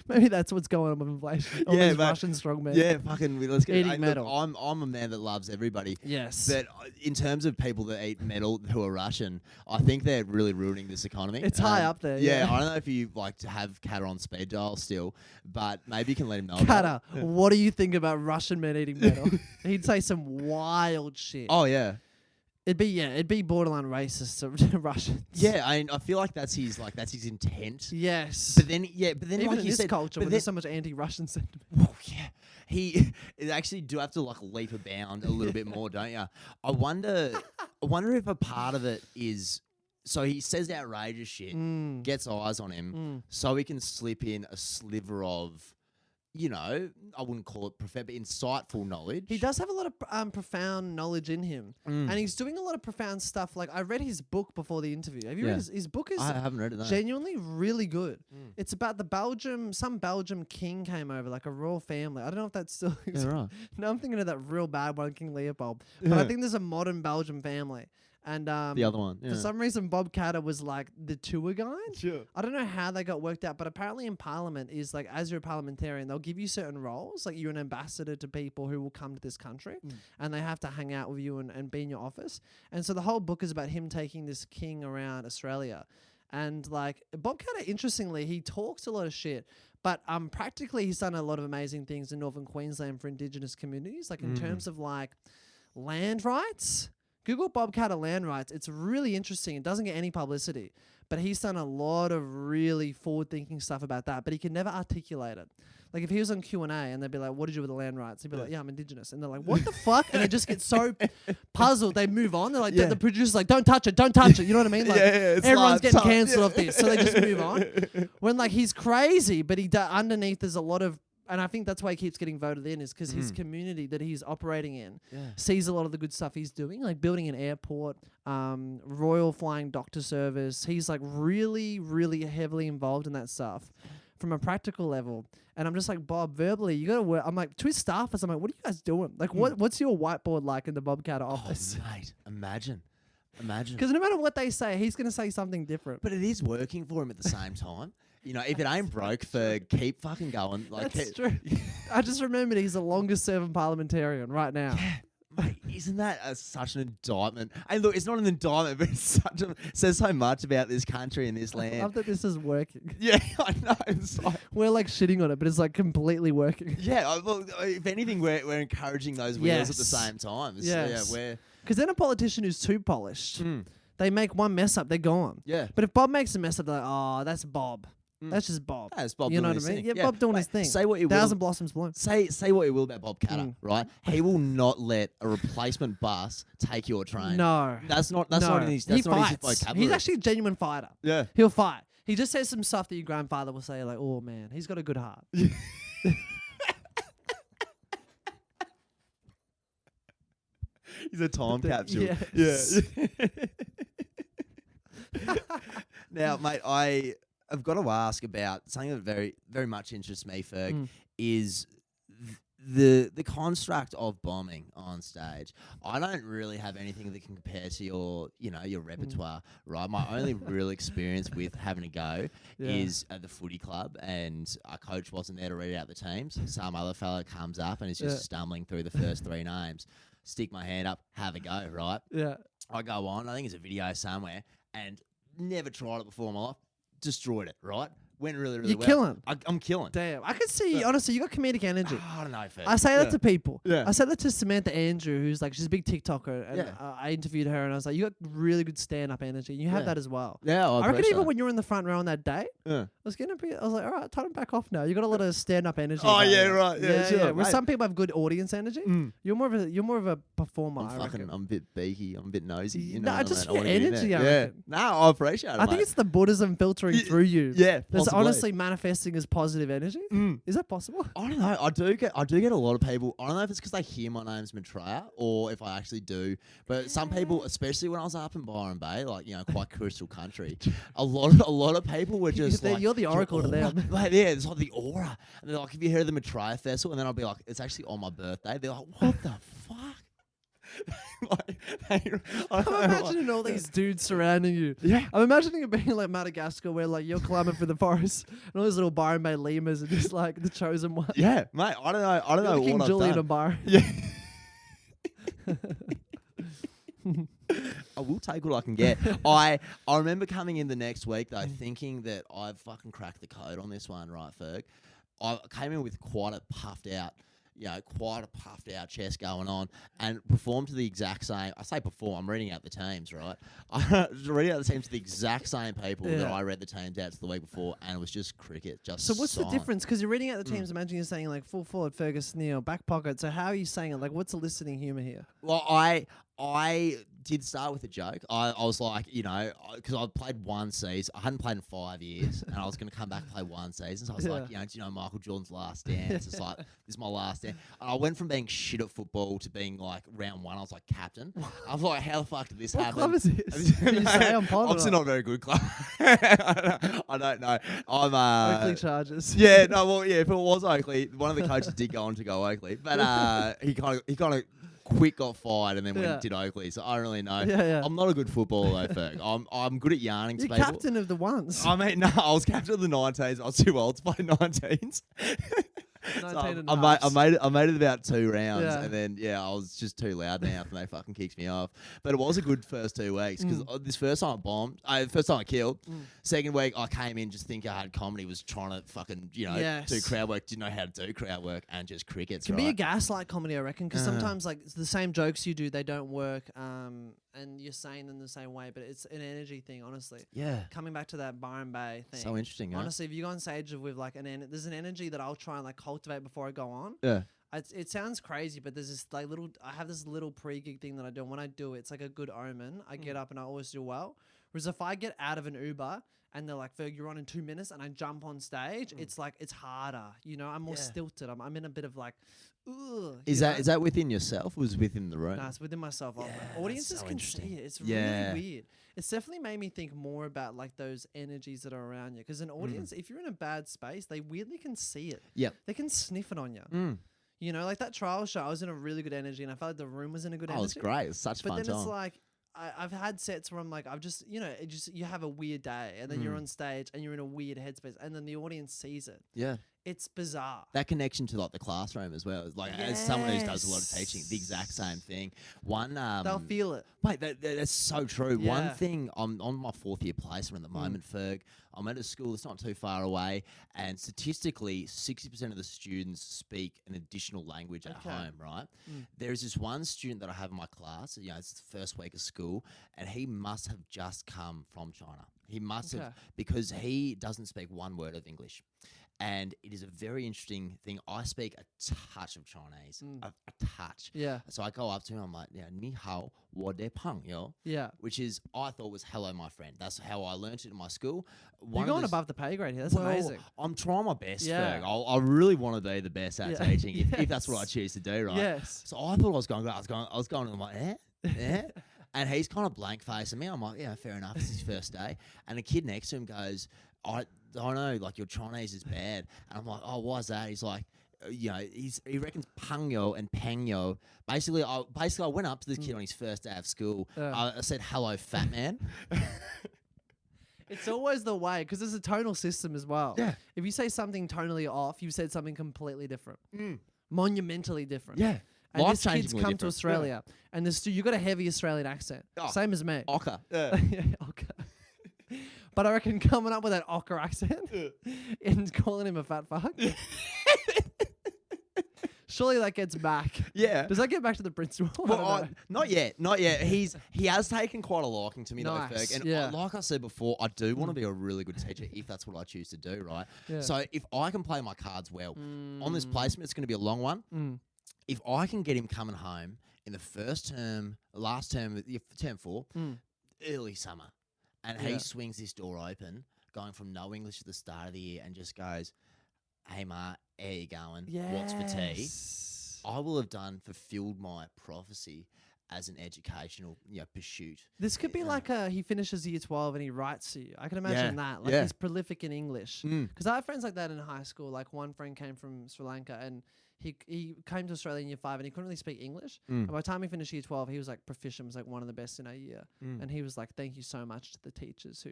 Maybe that's what's going on with inflation. All these Russian strongmen. Yeah, fucking. Let's get eating metal. Look, I'm a man that loves everybody. Yes. But in terms of people that eat metal who are Russian, I think they're really ruining this economy. It's high up there. Yeah, I don't know if you like to have Kata on speed dial still, but maybe you can let him know. Kata, what do you think about Russian men eating metal? He'd say some wild shit. Oh yeah. It'd be borderline racist to Russians. Yeah, I feel like that's his intent. Yes. But then even like in you this said, culture, but where there's so much anti-Russian sentiment. Well, yeah, it actually do have to like leap a bound a little bit more, don't you? I wonder if a part of it is. So he says outrageous shit, gets eyes on him, so he can slip in a sliver of, I wouldn't call it profound, but insightful knowledge. He does have a lot of profound knowledge in him. And he's doing a lot of profound stuff. Like, I read his book before the interview. Have you read his book? Is I haven't read it, no. Genuinely really good. It's about some Belgium king came over, like a royal family. I don't know if that's still exists. Yeah, right. No, I'm thinking of that real bad one, King Leopold. But I think there's a modern Belgian family. And the other one, for some reason, Bob Catter was like the tour guide. Sure. I don't know how they got worked out, but apparently in Parliament is like, as you're a parliamentarian, they'll give you certain roles. Like, you're an ambassador to people who will come to this country, and they have to hang out with you and be in your office. And so the whole book is about him taking this king around Australia. And like Bob Catter, interestingly, he talks a lot of shit. But practically, he's done a lot of amazing things in Northern Queensland for Indigenous communities, like in terms of like land rights. Google Bob Catter land rights. It's really interesting. It doesn't get any publicity, but he's done a lot of really forward-thinking stuff about that, but he can never articulate it. Like, if he was on Q&A and they'd be like, what did you do with the land rights? He'd be like, yeah, I'm Indigenous. And they're like, what the fuck? And they just get so puzzled. They move on. They're like, the producer's like, don't touch it. Don't touch it. You know what I mean? Like, everyone's getting cancelled off this. So they just move on. When, like, he's crazy, but underneath there's a lot of, and I think that's why he keeps getting voted in, is because his community that he's operating in sees a lot of the good stuff he's doing, like building an airport, Royal Flying Doctor Service. He's like really, really heavily involved in that stuff from a practical level. And I'm just like, Bob, verbally, you got to work. I'm like, to his staffers, I'm like, what are you guys doing? Like, what's your whiteboard like in the Bob Catter office? Oh, mate, imagine. Because no matter what they say, he's going to say something different. But it is working for him at the same time. If it ain't broke, Ferg, keep fucking going. Like, that's true. I just remembered he's the longest serving parliamentarian right now. Yeah, mate, isn't that such an indictment? And look, it's not an indictment, but it's says so much about this country and this land. I love that this is working. Yeah, I know. It's like, we're like shitting on it, but it's like completely working. Yeah, look, if anything, we're encouraging those wheels at the same time. Yes. Yeah, because then a politician who's too polished, they make one mess up, they're gone. Yeah. But if Bob makes a mess up, they're like, oh, that's Bob. That's just Bob. That's Bob you know doing what I his mean? thing. Yeah, Bob doing his thing. Say what you will. Thousand blossoms bloom. Say what you will about Bob Catter, right? He will not let a replacement bus take your train. No. That's not in his vocabulary. He's actually a genuine fighter. Yeah. He'll fight. He just says some stuff that your grandfather will say, like, oh man, he's got a good heart. He's a time capsule. Yes. Yeah. Now, mate, I've got to ask about something that very, very much interests me, Ferg, is the construct of bombing on stage. I don't really have anything that can compare to your repertoire, right? My only real experience with having a go is at the footy club, and our coach wasn't there to read out the teams. Some other fella comes up and is just stumbling through the first three names. Stick my hand up, have a go, right? Yeah. I go on, I think it's a video somewhere, and never tried it before in my life. Destroyed it, right? Went really, really You're well. killing. I'm killing. Damn, I can see. Honestly, you got comedic energy. I don't know, Ferg. I say that to people. Yeah. I said that to Samantha Andrew, who's like, she's a big TikToker, and Yeah. I interviewed her, and I was like, you got really good stand-up energy, and you have Yeah. that as well. Yeah, I reckon appreciate even it. when you were in the front row on that day, Yeah. I was like, all right, time to back off now. You got a lot of stand-up energy. Oh, about yeah, you. right. Yeah, sure, Where mate. some people have good audience energy, you're more of a performer. I reckon. I'm a bit beaky. I'm a bit nosy. You No, know, just I your wanna get in energy, there. I Yeah. reckon. No, I appreciate it. I think mate. it's the Buddhism filtering through you. Yeah, That's possibly. honestly manifesting as positive energy. Is that possible? I don't know. I do get a lot of people. I don't know if it's because they hear my name's Maitreya or if I actually do. But some people, especially when I was up in Byron Bay, like quite coastal country, a lot of people were just like, You're the oracle to them. Like, yeah, it's like the aura. And they're like, have you heard of the Maitreya Festival? And then I'll be like, it's actually on my birthday. They're like, what the fuck? I'm imagining all these dudes surrounding you. Yeah. I'm imagining it being like Madagascar, where like you're climbing through the forest, and all these little Byron Bay lemurs are just like the chosen one. Yeah, mate. I don't know. I don't You're know the King what Julian I've of done. Byron. Yeah. I will take what I can get. I remember coming in the next week though, thinking that I've fucking cracked the code on this one, right, Ferg? I came in with quite a puffed out chest going on and performed to the exact same. I say perform, I'm reading out the teams, right? I was reading out the teams to the exact same people that I read the teams out to the week before, and it was just cricket. So what's the difference? Because you're reading out the teams, imagine you're saying like full forward, Fergus, Neal, back pocket. So how are you saying it? Like, what's the listening humor here? Well, I did start with a joke. I was like, because I played one season. I hadn't played in 5 years, and I was going to come back and play one season. So I was like, do you know Michael Jordan's last dance? It's like, this is my last dance. And I went from being shit at football to being like round one, I was like captain. I was like, how the fuck did this What happen? club is this? Can you say on pod or Obviously not? not a very good club. I don't know. I'm Oakley Chargers. yeah, no, well, yeah. If it was Oakley, one of the coaches did go on to go Oakley, but he kind of quick got fired and then went and did Oakley. So I don't really know. Yeah. I'm not a good footballer though, Ferg. I'm good at yarning to You're people. captain of the ones. I mean, no, I was captain of the 19s. I was too old to play 19s. 19 and I made it about 2 rounds, Yeah. and then I was just too loud now, and they fucking kicked me off. But it was a good first 2 weeks because this first time I bombed, first time I killed. Second week I came in just thinking I had comedy, was trying to fucking do crowd work, didn't know how to do crowd work, and just crickets. It can be a gaslight comedy, I reckon, because sometimes like it's the same jokes you do, they don't work, and you're saying them the same way, but it's an energy thing, honestly. Yeah. Coming back to that Byron Bay thing. So interesting, huh? Honestly, if you go on stage with like there's an energy that I'll try and like cultivate before I go on. Yeah. It sounds crazy, but there's this like I have this little pre-gig thing that I do. And when I do it, it's like a good omen. I get up and I always do well. Whereas if I get out of an Uber and they're like, Ferg, you're on in 2 minutes, and I jump on stage, it's like, it's harder. I'm more stilted. I'm in a bit of like, ugh. Is that within yourself or was it within the room? No, it's within myself. Audiences so can interesting. see it. It's really weird. It's definitely made me think more about like those energies that are around you. Because an audience, if you're in a bad space, they weirdly can see it. Yeah. They can sniff it on you. Like that trial show, I was in a really good energy, and I felt like the room was in a good energy. Oh, it's great. It's such But fun then time. it's like, I've had sets where I'm like, I've just, you have a weird day, and then you're on stage and you're in a weird headspace, and then the audience sees it. Yeah. It's bizarre. That connection to like the classroom as well. Like as someone who does a lot of teaching, the exact same thing. They'll feel it. Wait, that's so true. Yeah. One thing, I'm on my 4th year placement at the moment, Ferg. I'm at a school that's not too far away, and statistically, 60% of the students speak an additional language at home, right? There's this one student that I have in my class, it's the first week of school, and he must have just come from China. He must have, because he doesn't speak one word of English. And it is a very interesting thing. I speak a touch of Chinese, a touch. Yeah. So I go up to him, I'm like, ni hao, wo de peng, Yeah. which is, I thought was hello, my friend. That's how I learnt it in my school. You're going above the pay grade here. That's amazing. I'm trying my best, Yeah. Ferg. I really want to be the best at teaching, if that's what I choose to do, right? Yes. So I thought I was going great. I was going, I'm like, and he's kind of blank facing me. I'm like, fair enough. It's his first day. And the kid next to him goes, I know, like your Chinese is bad. And I'm like, oh, why is that? He's like, he reckons pangyo and pangyo. Basically, I went up to this kid on his first day of school. I said, hello, fat man. It's always the way, because there's a tonal system as well. Yeah. If you say something tonally off, you've said something completely different. Monumentally different. Yeah. And this kid's Life-changingly come to different. Australia, and you got a heavy Australian accent. Oh. Same as me. Ocker. Okay. But I reckon coming up with that ochre accent and calling him a fat fuck. Surely that gets back. Yeah. Does that get back to the principal? Well, not yet. He has taken quite a liking to me, Nice, though, Ferg. And yeah. like I said before, I do want to be a really good teacher if that's what I choose to do, right? Yeah. So if I can play my cards well on this placement, it's going to be a long one. If I can get him coming home in the last term, term 4, early summer, and he swings this door open, going from no English at the start of the year, and just goes, "Hey, Ma, how you going? What's for tea?" I will have fulfilled my prophecy as an educational pursuit. This could be like he finishes year 12 and he writes to you. I can imagine that. Like he's prolific in English. Because I have friends like that in high school. Like one friend came from Sri Lanka and he came to Australia in year 5 and he couldn't really speak English. And by the time he finished year 12, he was like proficient, was like one of the best in our year. And he was like, "Thank you so much to the teachers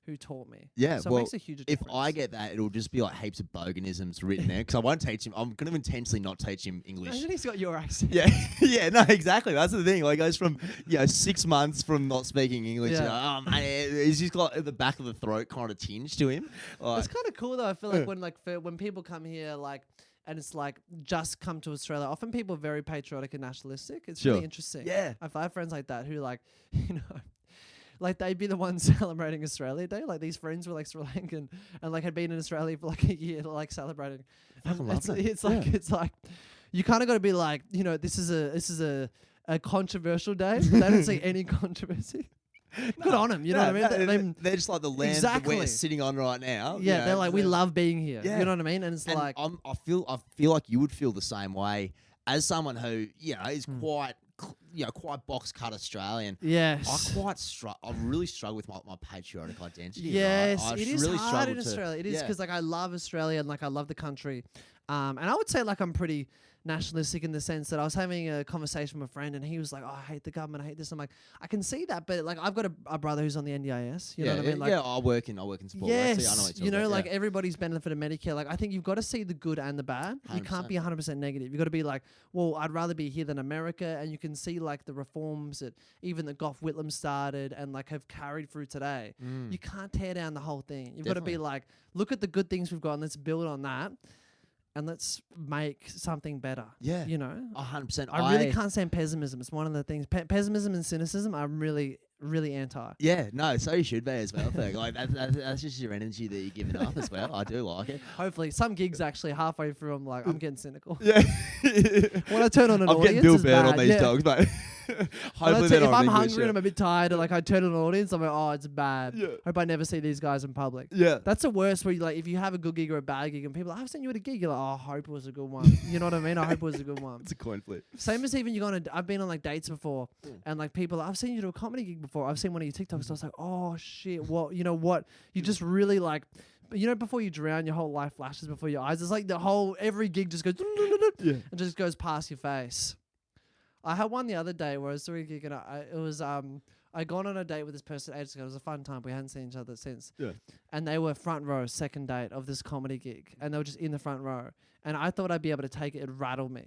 who taught me." Yeah, so well, it makes a huge difference. if I get that, it'll just be like heaps of boganisms written there because I won't teach him. I'm going to intentionally not teach him English. Imagine he's got your accent. Yeah, no, exactly. That's the thing. Like, it goes from 6 months from not speaking English. Yeah. He's just got the back of the throat kind of tinge to him. It's kind of cool though. I feel like when people come here, like. And it's like just come to Australia. Often people are very patriotic and nationalistic. It's really interesting. Yeah. I have friends like that who like, like they'd be the ones celebrating Australia Day. Like these friends were like Sri Lankan and like had been in Australia for like a year, like celebrating. It's like you kind of got to be like, this is a controversial day. They don't see any controversy. Good on them, you know what I mean? They're just like the land that we're sitting on right now. Yeah, they're like, we love being here. Yeah. You know what I mean? And it's like, I feel like you would feel the same way as someone who is quite box cut Australian. Yes, I really struggle with my patriotic identity. Yes, right? it is really hard in Australia. It is because like I love Australia and like I love the country, and I would say like I'm pretty nationalistic in the sense that I was having a conversation with a friend and he was like, "Oh, I hate the government, I hate this." I'm like, I can see that, but like I've got a brother who's on the NDIS. You know what I mean? Like, I work in support. Yes, I know what you're like everybody's benefited Medicare. Like I think you've got to see the good and the bad. 100%. You can't be 100% negative. You've got to be like, well, I'd rather be here than America, and you can see like the reforms that Gough Whitlam started and like have carried through today. You can't tear down the whole thing. You've got to be like, look at the good things we've got and let's build on that. And let's make something better. Yeah. 100%. I really can't stand pessimism. It's one of the things. Pessimism and cynicism, I'm really, really anti. Yeah, no, so you should be as well, Ferg. Like, that's just your energy that you're giving up as well. I do like it. Hopefully. Some gigs actually, halfway through, I'm like, I'm getting cynical. Yeah. When I turn on an I'm audience, getting Bill it's Bird bad. on these dogs, mate. Hopefully if I'm hungry and I'm a bit tired and like I turn on an audience, I'm like, oh, it's bad. Yeah. Hope I never see these guys in public. Yeah. That's the worst where you like if you have a good gig or a bad gig and people are like, I've seen you at a gig, you're like, oh, I hope it was a good one. You know what I mean? I hope it was a good one. It's a coin flip. Same as even I've been on like dates before and like people, I've seen you do a comedy gig before. I've seen one of your TikToks. So I was like, oh shit, what? You know what? You just really like, before you drown, your whole life flashes before your eyes. It's like every gig just goes and just goes past your face. I had one the other day where I was doing a gig and I gone on a date with this person ages ago. It was a fun time. We hadn't seen each other since. Yeah. And they were front row, second date of this comedy gig. And they were just in the front row. And I thought I'd be able to take it. It rattled me.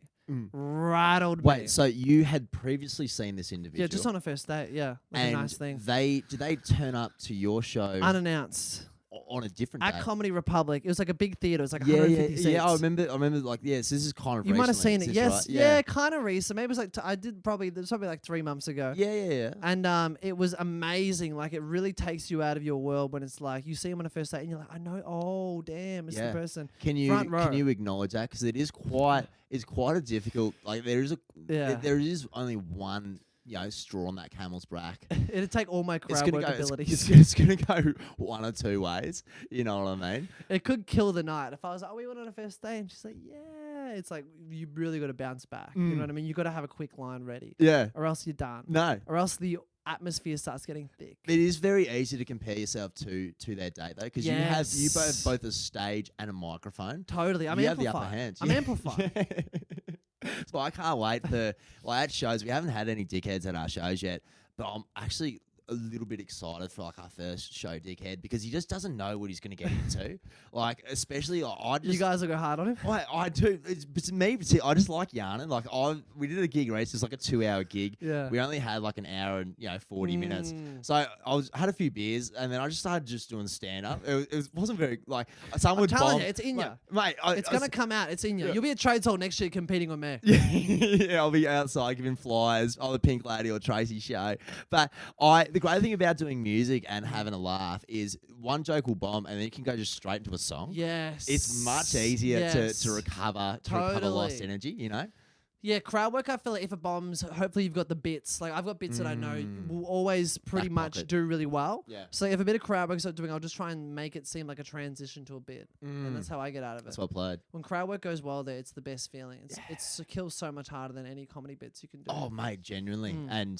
Rattled me. Wait, so you had previously seen this individual? Yeah, just on a first date. Yeah. Like and a nice thing. Did they turn up to your show? Unannounced. On a different day? At Comedy Republic. It was like a big theatre. It was like 150 seats. Yeah, I remember like, so this is kind of you might have seen it. Yes. Right? Yeah, kind of recent. Maybe it was like, it was probably like 3 months ago. Yeah. And it was amazing. Like it really takes you out of your world when it's like, you see him on a first date and you're like, I know, oh damn, it's the person. Can you acknowledge that? Because it is quite a difficult, like there is only one straw on that camel's back. It'd take all my crowd work abilities. It's going to go one or two ways. You know what I mean? It could kill the night. If I was like, we went on a first date, and she's like, yeah. It's like, you really got to bounce back. You know what I mean? You got to have a quick line ready. Yeah. Or else you're done. No. Or else the atmosphere starts getting thick. It is very easy to compare yourself to their date though, because you both a stage and a microphone. Totally. I'm have the upper hand. I'm amplified. So I can't wait for at shows. We haven't had any dickheads at our shows yet, but I'm actually a little bit excited for like our first show, Dickhead, because he just doesn't know what he's going to get into. Like, especially I just. You guys will go hard on him. I do. It's me. See, I just like yarning. Like we did a gig race. It's like a 2-hour gig. Yeah. We only had like an hour and 40 minutes. So I had a few beers and then I just started just doing stand up. It wasn't very like someone would telling bomb. you, it's in like, you. mate. It's gonna come out. It's in you. Yeah. You'll be at Trades Hall next year competing with me. Yeah, I'll be outside giving flyers on the Pink Lady or Tracy show. But the great thing about doing music and having a laugh is one joke will bomb and then you can go just straight into a song. Yes. It's much easier Yes. to recover Totally. lost energy, Yeah, crowd work, I feel like if it bombs, hopefully you've got the bits. Like, I've got bits that I know will always pretty Back much pocket. do really well. Yeah. So if a bit of crowd work is not doing, I'll just try and make it seem like a transition to a bit. And that's how I get out of it. That's well played. When crowd work goes well there, it's the best feeling. It kills so much harder than any comedy bits you can do. Oh, mate, genuinely. And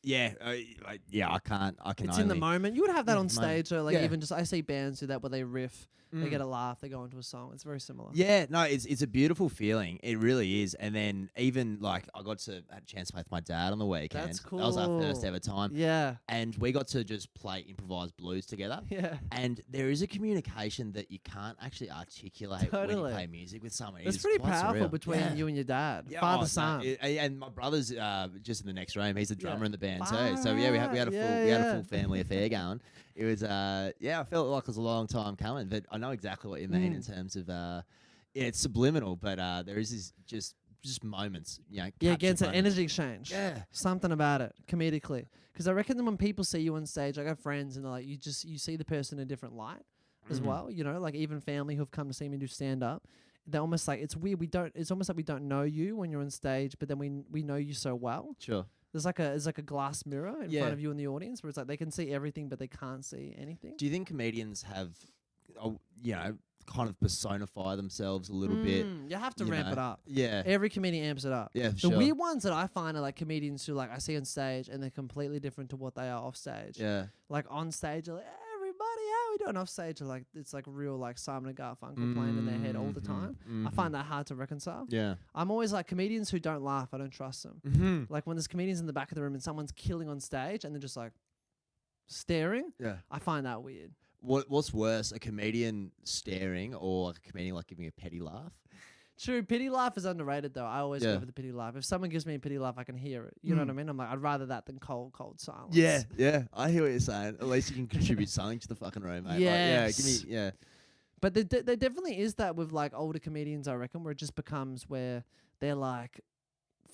I can It's only. in the moment. You would have that on mate. stage, or like Yeah. even just I see bands do that where they riff, they get a laugh, they go into a song. It's very similar. Yeah, no, it's a beautiful feeling. It really is. And then even like I had a chance to play with my dad on the weekend. That's That was our first cool. ever time. Yeah. And we got to just play improvised blues together. Yeah. And there is a communication that you can't actually articulate when you Totally. play music with someone. It's It's pretty quite powerful surreal. between Yeah. you and your dad, Yeah, father no, son. and my brother's just in the next room. He's the drummer Yeah. in the band too. So yeah, we had a full Yeah. full family affair going. It was I felt like it was a long time coming, but I know exactly what you mean in terms of it's subliminal, but there is this just moments, Yeah, captured against an moments. energy exchange. Yeah. Something about it, comedically. Because I reckon that when people see you on stage, like I have friends and they're like, you see the person in a different light as well. Like even family who've come to see me do stand up. They're almost like, it's weird. It's almost like we don't know you when you're on stage, but then we know you so well. Sure. There's like a glass mirror in Yeah. front of you in the audience where it's like they can see everything, but they can't see anything. Do you think comedians have, kind of personify themselves a little bit? You have to you ramp know? it up. Yeah. Every comedian amps it up. Yeah, for The sure. weird ones that I find are like comedians who like I see on stage and they're completely different to what they are off stage. Yeah. Like on stage, they're like, everybody, how we doing? Off stage, like it's like real like Simon and Garfunkel playing in their head all the time. I find that hard to reconcile. Yeah. I'm always like comedians who don't laugh. I don't trust them. Mm-hmm. Like when there's comedians in the back of the room and someone's killing on stage and they're just like staring. Yeah. I find that weird. What's worse, a comedian staring or a comedian like giving a petty laugh? True, pity laugh is underrated though. I always Yeah. go for the pity laugh. If someone gives me a pity laugh, I can hear it. You know what I mean? I'm like, I'd rather that than cold silence. Yeah, I hear what you're saying. At least you can contribute something to the fucking room, mate. Yes. Like, give me, But there definitely is that with like older comedians, I reckon, where it just becomes where they're like,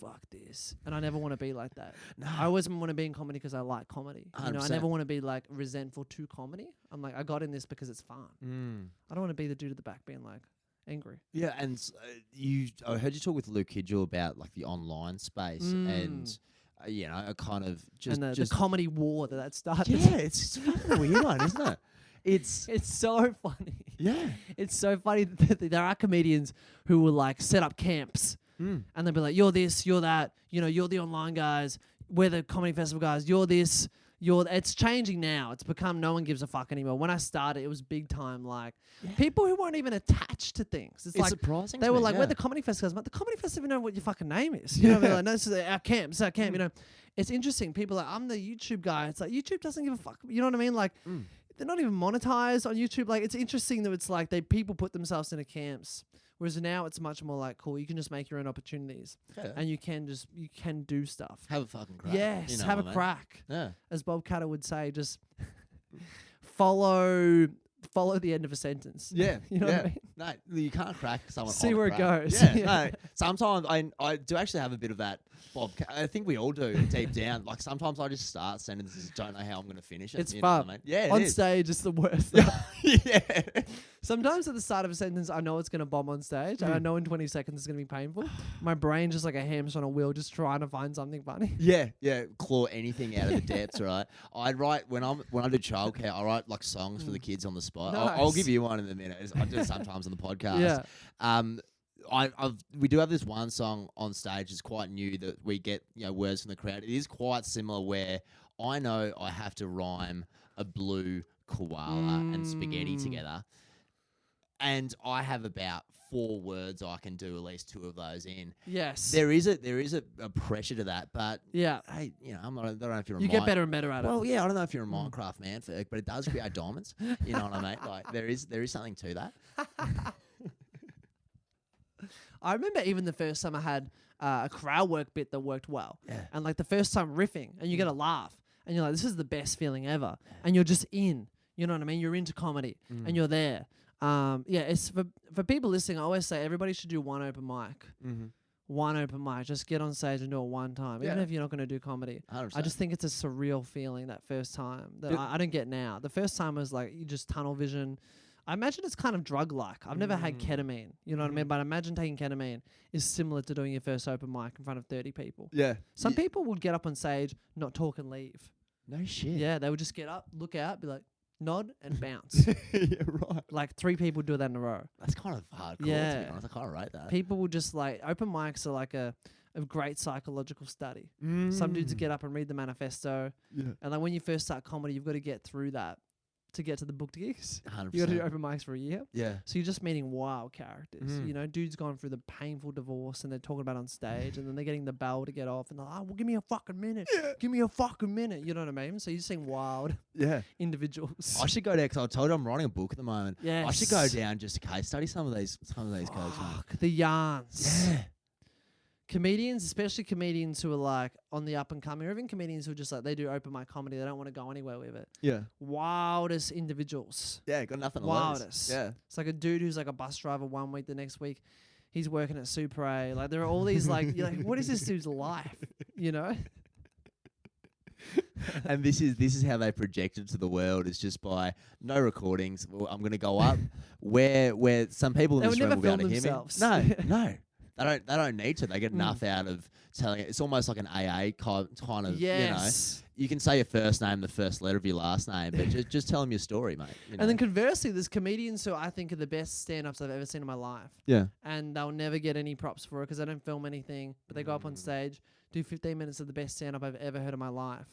fuck this. And I never want to be like that. No. I always want to be in comedy because I like comedy. You know, I 100%. never want to be like resentful to comedy. I'm like, I got in this because it's fun. I don't want to be the dude at the back being like angry. Yeah, and I heard you talk with Luke Kidgel about like the online space and a kind of just and the comedy war that started. yeah, it's a fucking weird one, isn't it? It's so funny. yeah, It's so funny that there are comedians who will like set up camps and they'll be like, you're this, you're that, you're the online guys, we're the comedy festival guys, you're this, it's changing now. It's become no one gives a fuck anymore. When I started, it was big time like people who weren't even attached to things. It's like surprising. they to were me, like, yeah. we're the comedy festivals. But the comedy festival, know what your fucking name is. You know what I mean? Like, no, this is our camp. This is our camp. It's interesting. People are like, I'm the YouTube guy. It's like YouTube doesn't give a fuck. You know what I mean? Like, they're not even monetized on YouTube. Like, it's interesting that it's like people put themselves into camps. Whereas now it's much more like, cool, you can just make your own opportunities. Yeah. And you can do stuff. Have a fucking crack. Yes, you know have a what I mean? crack. Yeah. As Bob Catter would say, just follow the end of a sentence. Yeah, You know what I mean? No, you can't crack someone. See on a where it crack. goes. Yeah, Yeah. no. Sometimes I do actually have a bit of that. I think we all do deep down. Like sometimes I just start sentences, don't know how I'm going to finish it. It's you know what fun. I mean? Yeah, it On is. stage, it's the worst. Yeah. Sometimes at the start of a sentence, I know it's going to bomb on stage, and I know in 20 seconds it's going to be painful. My brain's just like a hamster on a wheel, just trying to find something funny. Yeah, claw anything out of the depths, right? I write when I do childcare, I write like songs for the kids on the spot. I'll Nice. give you one in a minute. I do it sometimes on the podcast. Yeah. We do have this one song on stage. It's quite new that we get words from the crowd. It is quite similar where I know I have to rhyme a blue koala and spaghetti together. and I have about 4 words I can do at least 2 of those in. Yes. There is a pressure to that, but Yeah. hey, I don't know if you're a You get better and better at it. Well, yeah, I don't know if you're a Minecraft man, Ferg, but it does create diamonds. You know what I mean? Like there is something to that. I remember even the first time I had a crowd work bit that worked well. Yeah. And like the first time riffing and you get a laugh and you're like, this is the best feeling ever. And you're just in. You know what I mean? You're into comedy and you're there. It's for people listening, I always say everybody should do one open mic. Mm-hmm. One open mic. Just get on stage and do it one time. Even Yeah. if you're not going to do comedy. 100%. I just think it's a surreal feeling that first time that But- I don't get now. The first time was like you just tunnel vision. I imagine it's kind of drug-like. I've never had ketamine. You know what I mean? But I imagine taking ketamine is similar to doing your first open mic in front of 30 people. Yeah. Some people would get up on stage, not talk and leave. No shit. Yeah, they would just get up, look out, be like, nod and bounce. Yeah, right. Like 3 people do that in a row. That's kind of hardcore, to be Yeah. honest. I kind of rate that. People will just like, open mics are like a great psychological study. Some dudes get up and read the manifesto. Yeah. And like when you first start comedy, you've got to get through that to get to the booked gigs. 100%. You got to do open mics for a year. Yeah. So you're just meeting wild characters. You know, dudes gone through the painful divorce and they're talking about it on stage and then they're getting the bell to get off and they're like, oh, well, give me a fucking minute. Yeah. Give me a fucking minute. You know what I mean? So you're seeing wild Yeah. individuals. I should go there because I told you I'm writing a book at the moment. Yes. I should go down just to case study some of these codes, man. Fuck, the yarns. Yeah. Comedians, especially comedians who are like on the up and coming, or even comedians who are just like, they do open mic comedy, they don't want to go anywhere with it. Yeah. Wildest individuals. Yeah, got nothing to Wildest. lose. Yeah. It's like a dude who's like a bus driver one week, the next week he's working at Super A. Like there are all these like, you're like, what is this dude's life? You know? And this is how they project it to the world, is just by no recordings. Well, I'm going to go up where some people in They this would room will never be able to film hear me. themselves. No. They don't need to. They get enough out of telling it. It's almost like an AA kind of, Yes. you can say your first name, the first letter of your last name, but just tell them your story, mate. You know? And then conversely, there's comedians who I think are the best stand-ups I've ever seen in my life. yeah. And they'll never get any props for it because they don't film anything. But they go up on stage, do 15 minutes of the best stand-up I've ever heard in my life.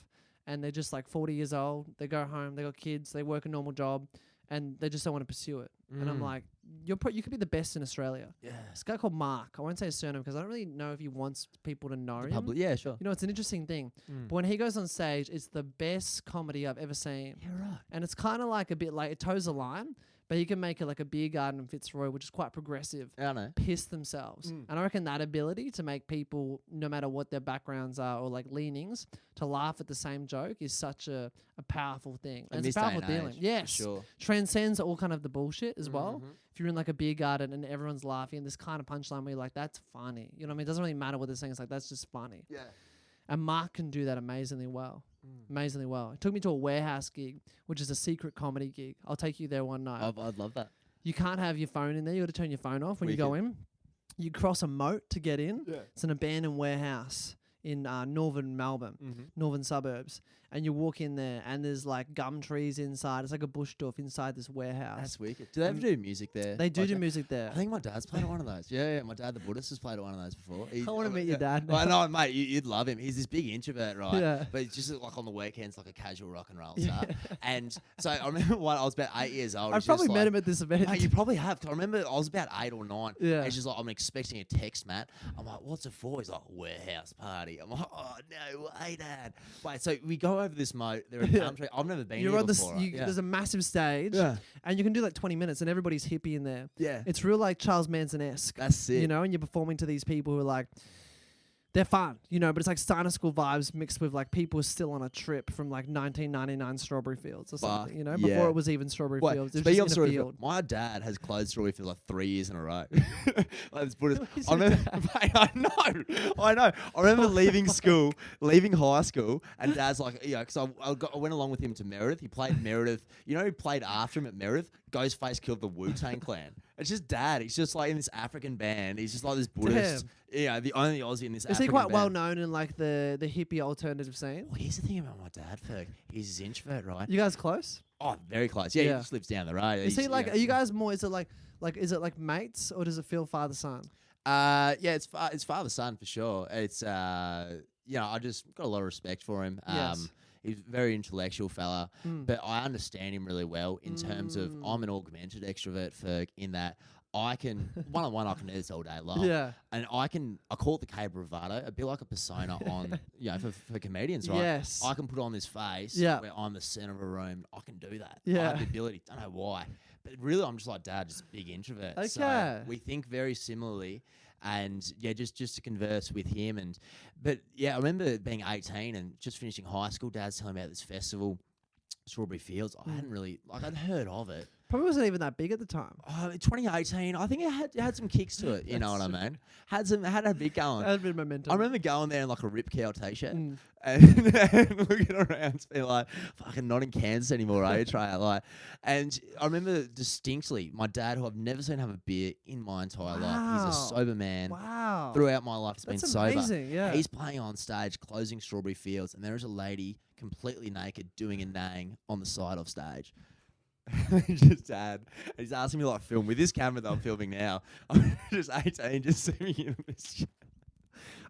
And they're just like 40 years old. They go home, they got kids, they work a normal job, and they just don't want to pursue it. And I'm like, you could be the best in Australia. Yeah. This guy called Mark, I won't say his surname because I don't really know if he wants people to know him. Public, yeah, sure. You know, it's an interesting thing. But when he goes on stage, it's the best comedy I've ever seen. Yeah, right. And it's kind of like a bit like, it toes the line, but he can make it like a beer garden in Fitzroy, which is quite progressive, I know. piss themselves. And I reckon that ability to make people, no matter what their backgrounds are or like leanings, to laugh at the same joke is such a powerful thing. In And this it's a day powerful and feeling. age, for Yes. sure. Transcends all kind of the bullshit as well. If you're in like a beer garden and everyone's laughing, and this kind of punchline where you're like, that's funny. You know what I mean? It doesn't really matter what they're saying. It's like, that's just funny. Yeah. And Mark can do that amazingly well. Amazingly well. It took me to a warehouse gig, which is a secret comedy gig. I'll take you there one night. I'd love that. You can't have your phone in there. You got to turn your phone off when you go in. You cross a moat to get in. Yeah. It's an abandoned warehouse in northern Melbourne, northern suburbs. And you walk in there and there's like gum trees inside. It's like a bush doof inside this warehouse. That's wicked. Do they ever do music there? They do Like do that? music there. I think my dad's played at one of those. Yeah, my dad, the Buddhist, has played at one of those before. I want to meet your dad. I know, mate. You'd love him. He's this big introvert, right? Yeah. But he's just like on the weekends, like a casual rock and roll star. And so I remember when I was about 8 years old. I've probably met him at this event. Mate, you probably have. 'Cause I remember I was about 8 or 9. Yeah. And he's just like, I'm expecting a text, Matt. I'm like, what's it for? He's like, warehouse party. I'm like, oh, no way, Dad. Wait, so we go over this moat. There are gum trees. I've never been You're here on before. this. right? Yeah. There's a massive stage, Yeah. and you can do like 20 minutes, and everybody's hippie in there. Yeah. It's real like Charles Manson-esque. That's it. You know, and you're performing to these people who are like, they're fun, you know, but it's like Steiner School vibes mixed with like people still on a trip from like 1999 Strawberry Fields or something, you know, yeah. before it was even Strawberry Wait, Fields. It was speaking of just in a Strawberry field. Field, my dad has closed Strawberry Field like 3 years in a row. Like, this Buddhist. Is I your remember, mate, I know. I remember leaving high school, and Dad's like, because I went along with him to Meredith. He played Meredith. You know who played after him at Meredith? Ghostface killed the Wu-Tang Clan. It's just Dad. He's just like in this African band. He's just like this Buddhist. Yeah, the only Aussie in this. Is he African quite band. well known in like the hippie alternative scene? Well, here's the thing about my dad, Ferg. He's an introvert, right? You guys close? Oh, very close. Yeah, Yeah. he just lives down the road. Is he He's, like? Are you guys more? Is it like is it like mates or does it feel father son? Yeah, it's father son for sure. It's I just got a lot of respect for him. Yes. He's a very intellectual fella, but I understand him really well in terms of I'm an augmented extrovert, Ferg, in that I can one-on-one I can do this all day long. Yeah. And I call it the K bravado, a bit like a persona on for comedians, right? Yes. I can put on this face where I'm the center of a room. I can do that. I have the ability. Don't know why. But really I'm just like Dad, just a big introvert. Okay. So we think very similarly. And just to converse with him but I remember being 18 and just finishing high school. Dad's telling me about this festival, Strawberry Fields. I hadn't really I'd heard of it. Probably wasn't even that big at the time. 2018, I think it had some kicks to it. You know what I mean? Had a bit going. Had a bit of momentum. I remember going there in like a Rip Cow t-shirt and looking around, being like, "Fucking not in Kansas anymore, are you, Trey?" Like, and I remember distinctly my dad, who I've never seen have a beer in my entire life. He's a sober man. Wow. Throughout my life, he's been sober. Amazing, yeah. He's playing on stage, closing Strawberry Fields, and there is a lady completely naked doing a nang on the side of stage. Just Dad. He's asking me like film with this camera that I'm filming now. I'm just 18, just zooming in on this shit.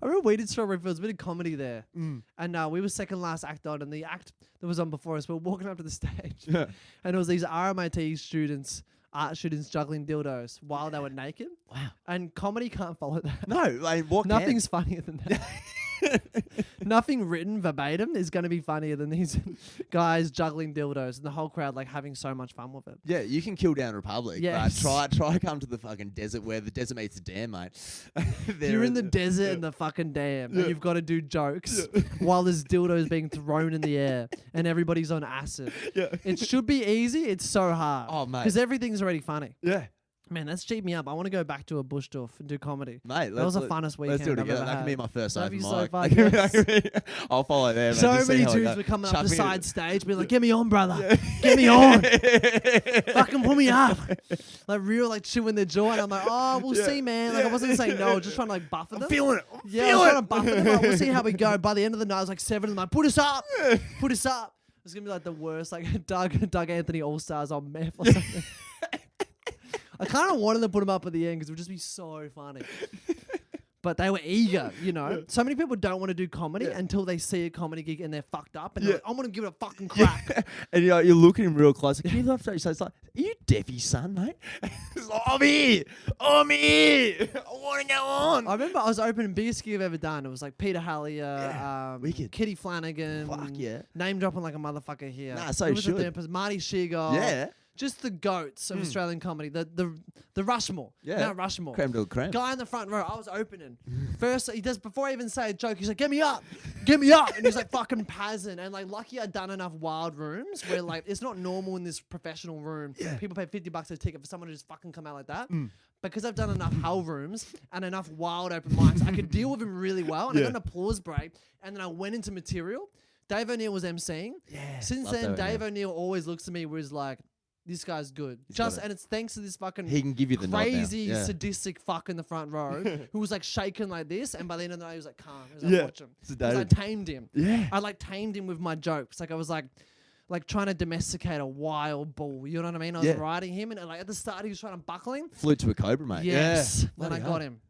I remember we did Strawberry Fields, a bit of comedy there. And we were second last act on, and the act that was on before us, we were walking up to the stage. And it was these RMIT students, art students juggling dildos while they were naked. Wow. And comedy can't follow that. No, like what Nothing's funnier than that. Nothing written verbatim is going to be funnier than these guys juggling dildos and the whole crowd like having so much fun with it. Yeah, you can kill down Republic. Yes. But try come to the fucking desert where the desert meets the dam, mate. You're in the desert and the fucking dam and you've got to do jokes while there's dildos being thrown in the air and everybody's on acid. Yeah. It should be easy. It's so hard. Oh, mate. Because everything's already funny. Yeah. Man, that's cheating me up. I want to go back to a Buschdorf and do comedy. Mate, that was the funnest weekend. Let's do it I've together. ever That can had. be my first That'd open be so mic. fun. I'll follow there, mate. So Just see many how it dudes goes. were coming Chuck up the me in. side stage, being like, "Get me on, brother. Get me on. Fucking pull me up." Like real, like chewing their jaw, and I'm like, "Oh, we'll see, man." Like I wasn't saying no, just trying to like buffer them. I'm feeling it. I was trying to buffer them. Like, we'll see how we go. By the end of the night, I was like 7 of them. Like, put us up. Put us up. It was gonna be like the worst, like Doug Anthony All Stars on meth or something. I kind of wanted to put them up at the end because it would just be so funny. But they were eager, you know. So many people don't want to do comedy until they see a comedy gig and they're fucked up. And they're like, I'm going to give it a fucking crack. And you're looking at him real close. Like, can you love stage? So it's like, are you Deafy's son, mate? It's like, I'm here. I want to go on. I remember I was opening biggest gig I've ever done. It was like Peter Hallier, wicked. Kitty Flanagan. Fuck yeah. Name dropping like a motherfucker here. Nah, so Who was should. the therapist? Marty Sheargold. Yeah. Just the goats of Australian comedy. The Rushmore. Yeah. Mount Rushmore. Creme de la creme. Guy in the front row. I was opening. First, he does, before I even say a joke, he's like, "Get me up. Get me up." And he's like fucking pazzing. And like, lucky I'd done enough wild rooms where like, it's not normal in this professional room. Yeah. People pay $50 a ticket for someone to just fucking come out like that. Because I've done enough hell rooms and enough wild open mics, I could deal with him really well. And I got an applause break. And then I went into material. Dave O'Neill was emceeing. Yeah. Since then, Dave O'Neill always looks at me where he's like, this guy's good. And it's thanks to this fucking he can give you the crazy, sadistic fuck in the front row who was like shaking like this, and by the end of the night he was like calm. He was like, watch him. Because I tamed him. Yeah. I like tamed him with my jokes. Like I was like trying to domesticate a wild bull. You know what I mean? I was riding him, and like at the start he was trying to buckle him. Flew to a cobra, mate. Yes. Yeah. Then I got him.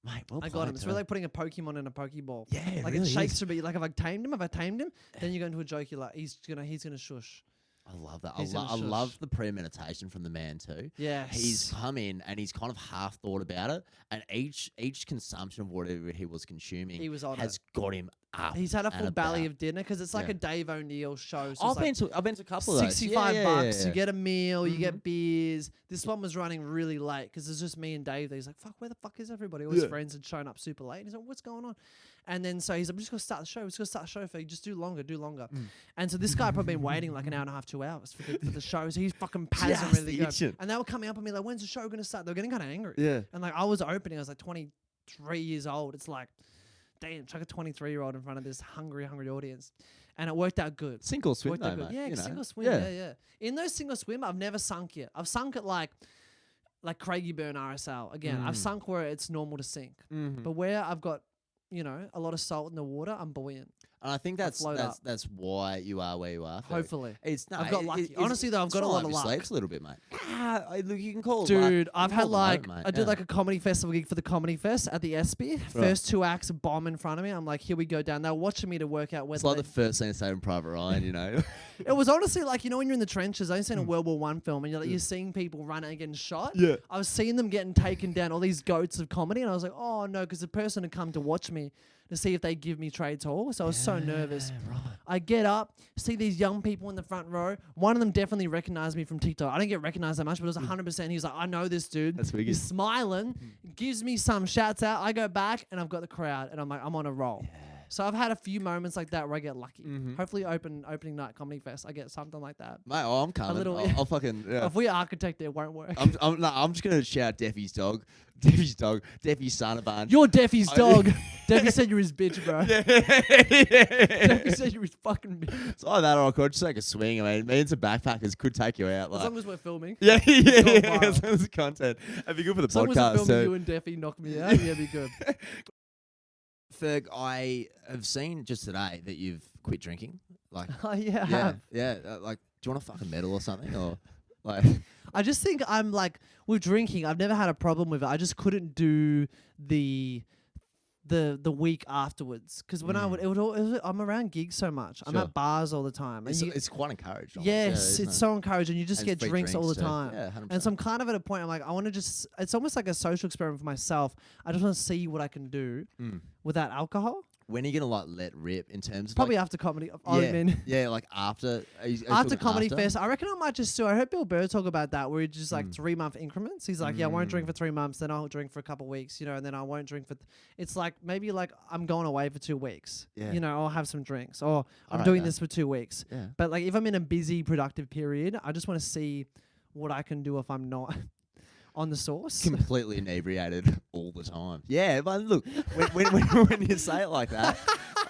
Mate, well I got him. It's really like putting a Pokemon in a Pokeball. Yeah, like really it shakes is. a bit. Like if I tamed him, then you go into a joke. You're like, he's gonna shush. I love that. I love the premeditation from the man too. Yes. He's come in and he's kind of half thought about it, and each consumption of whatever he was consuming has got him up. He's had a full and belly about. of dinner because it's like a Dave O'Neill show. So I've been to a couple of those. $65. You get a meal, you get beers. This one was running really late because it's just me and Dave. He's like, "Fuck, where the fuck is everybody?" All his friends had shown up super late. And he's like, "What's going on?" And then so he's like, "We're just gonna start the show. We're just gonna start the show for you. Just do longer." And so this guy probably been waiting like an hour and a half, 2 hours for the show. So he's fucking pazzing really good. And they were coming up on me like, "When's the show gonna start?" They were getting kind of angry. Yeah. And like I was opening, I was like 23 years old. It's like, damn, chuck a 23-year-old in front of this hungry audience. And it worked out good. Sink or swim, though, mate. Yeah, sink or swim. Yeah. In those sink or swim, I've never sunk yet. I've sunk at like Craigie Burn RSL. Again, I've sunk where it's normal to sink. But where I've got, a lot of salt in the water, I'm buoyant. And I think that's float up. that's why you are where you are. Ferg. Hopefully. It's no, I've got lucky. Honestly, though, I've got a lot of luck. Sleeps a little bit, mate. Look, you can call it Dude, luck. I've You can had call it like luck, mate. I did like a comedy festival gig for the comedy fest at the ESPY. First 2 acts, a bomb in front of me. I'm like, here we go down. They were watching me to work out whether It's like the first scene of Saving Private Ryan, you know. It was honestly like, you know, when you're in the trenches, I've seen a World War One film and you're seeing people running and getting shot. Yeah. I was seeing them getting taken down, all these goats of comedy, and I was like, oh no, because the person had come to watch me to see if they give me trade tour. So I was so nervous. Right. I get up, see these young people in the front row. One of them definitely recognized me from TikTok. I didn't get recognized that much, but it was 100%. He was like, I know this dude. That's wicked. He's smiling, gives me some shouts out. I go back and I've got the crowd and I'm like, I'm on a roll. Yeah. So I've had a few moments like that where I get lucky. Hopefully opening night comedy fest, I get something like that. Mate, I'm coming. little- I'll fucking. Yeah. If we architect it, won't work. I'm just gonna shout Deffy's dog, Deffy's son a bunch. You're Deffy's dog. Deffy said you're his bitch, bro. Deffy said you're his fucking bitch. It's either that or I could just take a swing. I mean, me and some backpackers could take you out. As Like, long as we're filming. yeah. viral. As long as the content. It'd be good for the As long as we're podcast. filming So. you and Deffy knock me out, yeah, be good. Ferg, I have seen just today that you've quit drinking. Like, Oh, yeah, I yeah, have. yeah. Like, do you want a fucking medal or something, or like? I just think I'm like, with drinking, I've never had a problem with it. I just couldn't do the week afterwards, because when I'm around gigs so much. I'm Sure. at bars all the time. And It's quite encouraged. almost, yes, isn't it's it? so encouraging. You just And get free drinks all the too. time. Yeah, 100%. And so I'm kind of at a point, I'm like, I want to just, it's almost like a social experiment for myself. I just want to see what I can do without alcohol. When are you gonna like let rip in terms of Probably like, after comedy. I mean, yeah, like after after comedy fest, I reckon I might just do. I heard Bill Burr talk about that, where he just like 3-month increments. He's like, yeah, I won't drink for 3 months, then I'll drink for a couple of weeks, you know, and then I won't drink for. It's like maybe like I'm going away for 2 weeks, Yeah. you know, I'll have some drinks, or I'm like doing that. this for 2 weeks. Yeah. But like if I'm in a busy, productive period, I just want to see what I can do if I'm not on the sauce. Completely inebriated all the time. Yeah, but look, when you say it like that,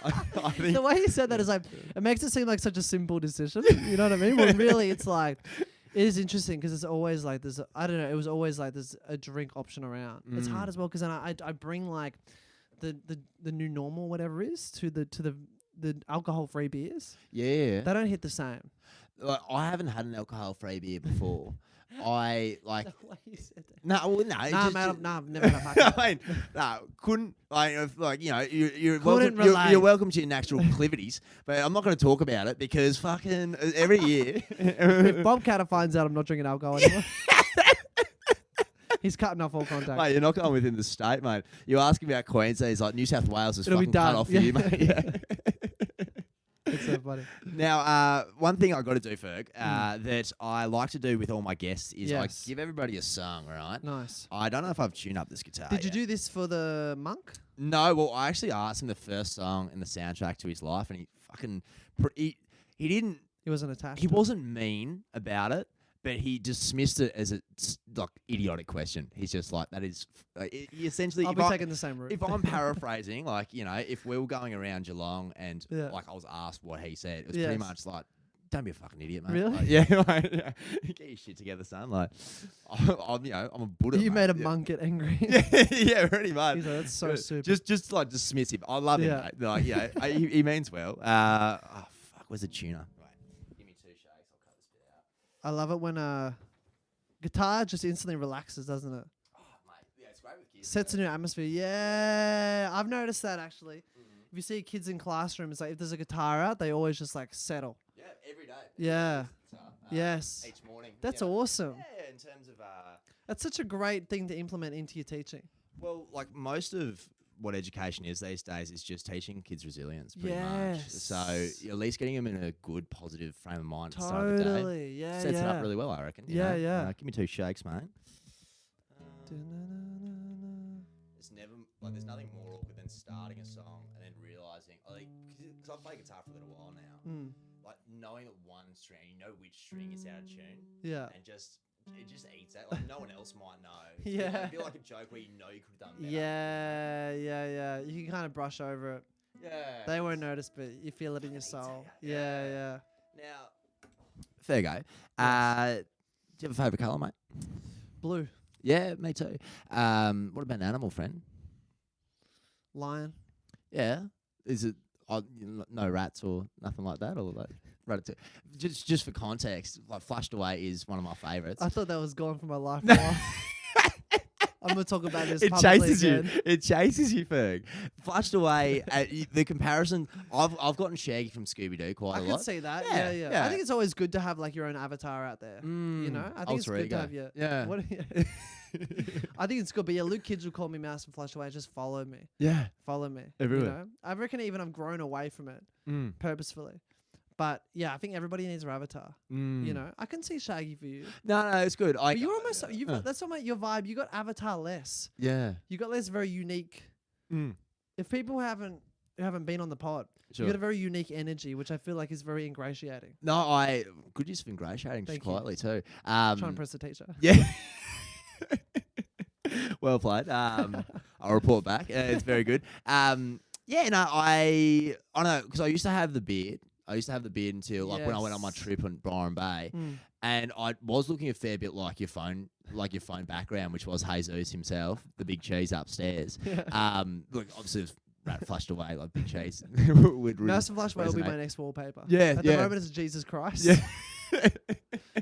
I think The way he said that is like, it makes it seem like such a simple decision. You know what I mean? Well, really, it's like, it is interesting because it's always like there's, I don't know, it was always like there's a drink option around. It's hard as well because then I bring like the new normal, whatever it is, to the alcohol-free beers. yeah. They don't hit the same. Like, I haven't had an alcohol-free beer before. I like. The way you said that. No, well, no. Nah, mate, I've never had a fucking. I mean, no, couldn't like you know you're Couldn't welcome. relate. You're welcome to your natural proclivities, but I'm not going to talk about it because fucking every year. If Bob Catter finds out I'm not drinking alcohol anymore, he's cutting off all contact. Mate, you're not going within the state, mate. You ask him about Queensland, he's like, New South Wales is It'll be fucking cut done. off for Yeah. you, mate. Yeah. It's so funny. Now, one thing I got to do, Ferg, that I like to do with all my guests is I Yes. give everybody a song, right? Nice. I don't know if I've tuned up this guitar Did you yet. do this for the monk? No, well, I actually asked him the first song in the soundtrack to his life, and he fucking he didn't. He wasn't attached. He to it. wasn't mean about it, but he dismissed it as a like idiotic question. He's just like that is he essentially. I'll if be I- taking the same route. If I'm paraphrasing, like, you know, if we were going around Geelong and Yeah. like I was asked what he said, it was Yes. pretty much like, don't be a fucking idiot, mate. Really? Like, yeah, like, yeah. Get your shit together, son. Like, I'm you know, I'm a Buddha. You mate. made a Yeah. monk get angry. Yeah, pretty much. He's like, that's so stupid. Just like dismiss him. I love him, Yeah. mate. Like, yeah, he means well. Oh fuck, where's the tuner? Right, give me 2 shakes. I'll cut this bit out. I love it when guitar just instantly relaxes, doesn't it? Oh, mate, yeah, it's great with kids. Sets a new atmosphere. Yeah, I've noticed that actually. If you see kids in classrooms, like if there's a guitar out, they always just like settle. Yeah, every day. Yeah. So, Yes. Each morning. That's you know. awesome. Yeah, in terms of That's such a great thing to implement into your teaching. well, like most of what education is these days is just teaching kids resilience, pretty much. Yes. So you're at least getting them in a good, positive frame of mind at the start of the day. Totally. Yeah. Sets yeah. it up really well, I reckon. you Yeah, know? yeah. Give me 2 shakes, mate. Du-na-na-na-na. It's never like there's nothing more awkward than starting a song and then realizing, like, because I've played guitar for a little while now, Mm. like knowing that one string, you know which string is out of tune, Yeah. and it just eats that. Like no one else might know. Yeah. It'd be like a joke where you know you could have done better. Yeah, yeah, yeah. You can kind of brush over it. Yeah. They won't notice, but you feel it in your soul. Yeah, yeah. Now, fair go. Do you have a favourite colour, mate? Blue, Yeah, me too. What about an animal, friend? lion. Yeah. Is it? no rats or nothing like that, or like Ratatouille. Just for context, like Flushed Away is one of my favourites. I thought that was gone from my life. For a while. I'm gonna talk about this. It publicly chases again. you. It chases you, Ferg. Flushed Away. The comparison. I've gotten Shaggy from Scooby Doo quite I a can lot. see that. Yeah, Yeah, yeah. I think it's always good to have like your own avatar out there. You know, I think it's good to have your. Yeah. What, I think it's good, but yeah, Luke Kids will call me Mouse and Flush Away. Just follow me. Yeah. Follow me. Everywhere. You know? I reckon even I've grown away from it purposefully. But yeah, I think everybody needs their avatar. You know, I can see Shaggy for you. No, it's good. But you're almost that's not your vibe. You got avatar less. Yeah. You got less very unique. If people haven't been on the pod, Sure. you got a very unique energy, which I feel like is very ingratiating. No, good use of ingratiating just Thank you. quietly too. Try and press the teacher. Yeah. Well played. I'll report back. It's very good. Yeah, no, I don't know, because I used to have the beard. I used to have the beard until like when I went on my Yes. trip on Byron Bay, and I was looking a fair bit like your phone background, which was Jesus himself, the big cheese upstairs. Look, obviously it was Flushed Away, like big cheese. would really Mouse and Flush Away will be my resonate. next wallpaper. Yeah, At the yeah. moment, it's Jesus Christ. Yeah.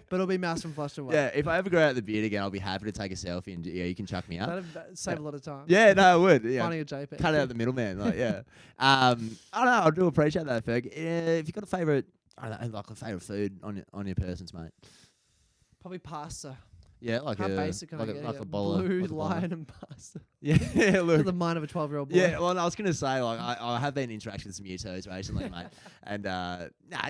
But it'll be Mouse and Flush Away. Yeah, if I ever grow out the beard again, I'll be happy to take a selfie and you can chuck me up. That'd save a lot of time. Yeah, no, I would. Yeah. Finding a JPEG. Cut out the middleman, like yeah. I don't know. I do appreciate that, Ferg. If you got a favourite, I don't know, like a favourite food on your person's, mate. Probably pasta. Yeah, like How a basic can like I a, get? like here? a bowl of Blue like a bowl of- lion and pasta. Yeah, look. The mind of a 12-year-old boy. Yeah, well, I was gonna say like I have been interacting with some Mutos recently, mate, and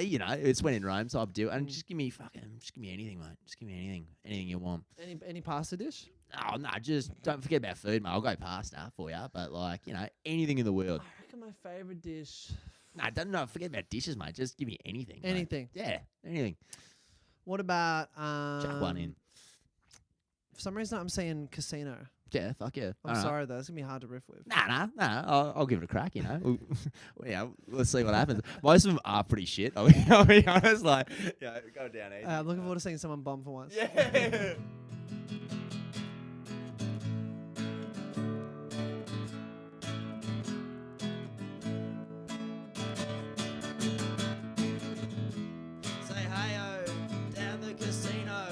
you know, it's when in Rome, so I'll do it. And just give me anything, mate. Just give me anything you want. Any pasta dish? Oh no, just don't forget about food, mate. I'll go pasta for you, but like you know, anything in the world. I reckon my favourite dish. No, forget about dishes, mate. Just give me anything. mate. Anything. Yeah, anything. What about Chuck one in. For some reason, I'm saying casino. Yeah, fuck yeah. I'm sorry though, it's gonna be hard to riff with. Nah. I'll give it a crack. You know, yeah. Let's see what happens. Most of them are pretty shit. I'll be honest. Like, yeah, go down easy. I'm looking forward to seeing someone bomb for once. Yeah. Say hey-o, down the casino.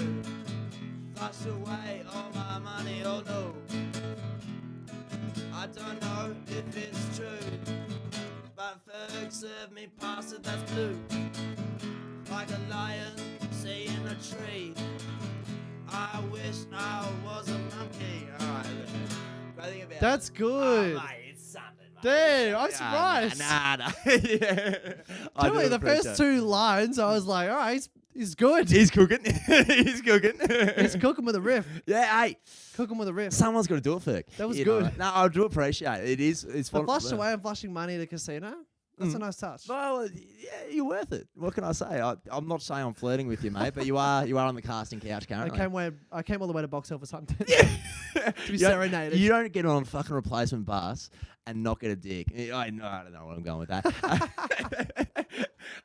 Flush away all my money, oh no. I don't know if it's true, but Ferg served me pasta that's blue. Like a lion seeing a tree. I wish I was a monkey. Alright, great thing about That's it. good. Oh, mate, it's something, mate. Damn, I'm Yeah, surprised. Nah. Yeah. I do Tell me, the appreciate first two lines, I was like, all right, he's good. He's cooking. He's cooking. He's cooking with a riff. Yeah, hey. Cooking with a riff. Someone's got to do it, Ferg. That was You know, good. no, I do appreciate it. It's But fun. flushed away and flushing money at a casino, that's a nice touch. Well, yeah, you're worth it. What can I say? I'm not saying I'm flirting with you, mate, but you are on the casting couch I currently. came all the way to Box Hill for something. to be serenaded. You don't get on a fucking replacement bus and not get a dick. I don't know where I'm going with that.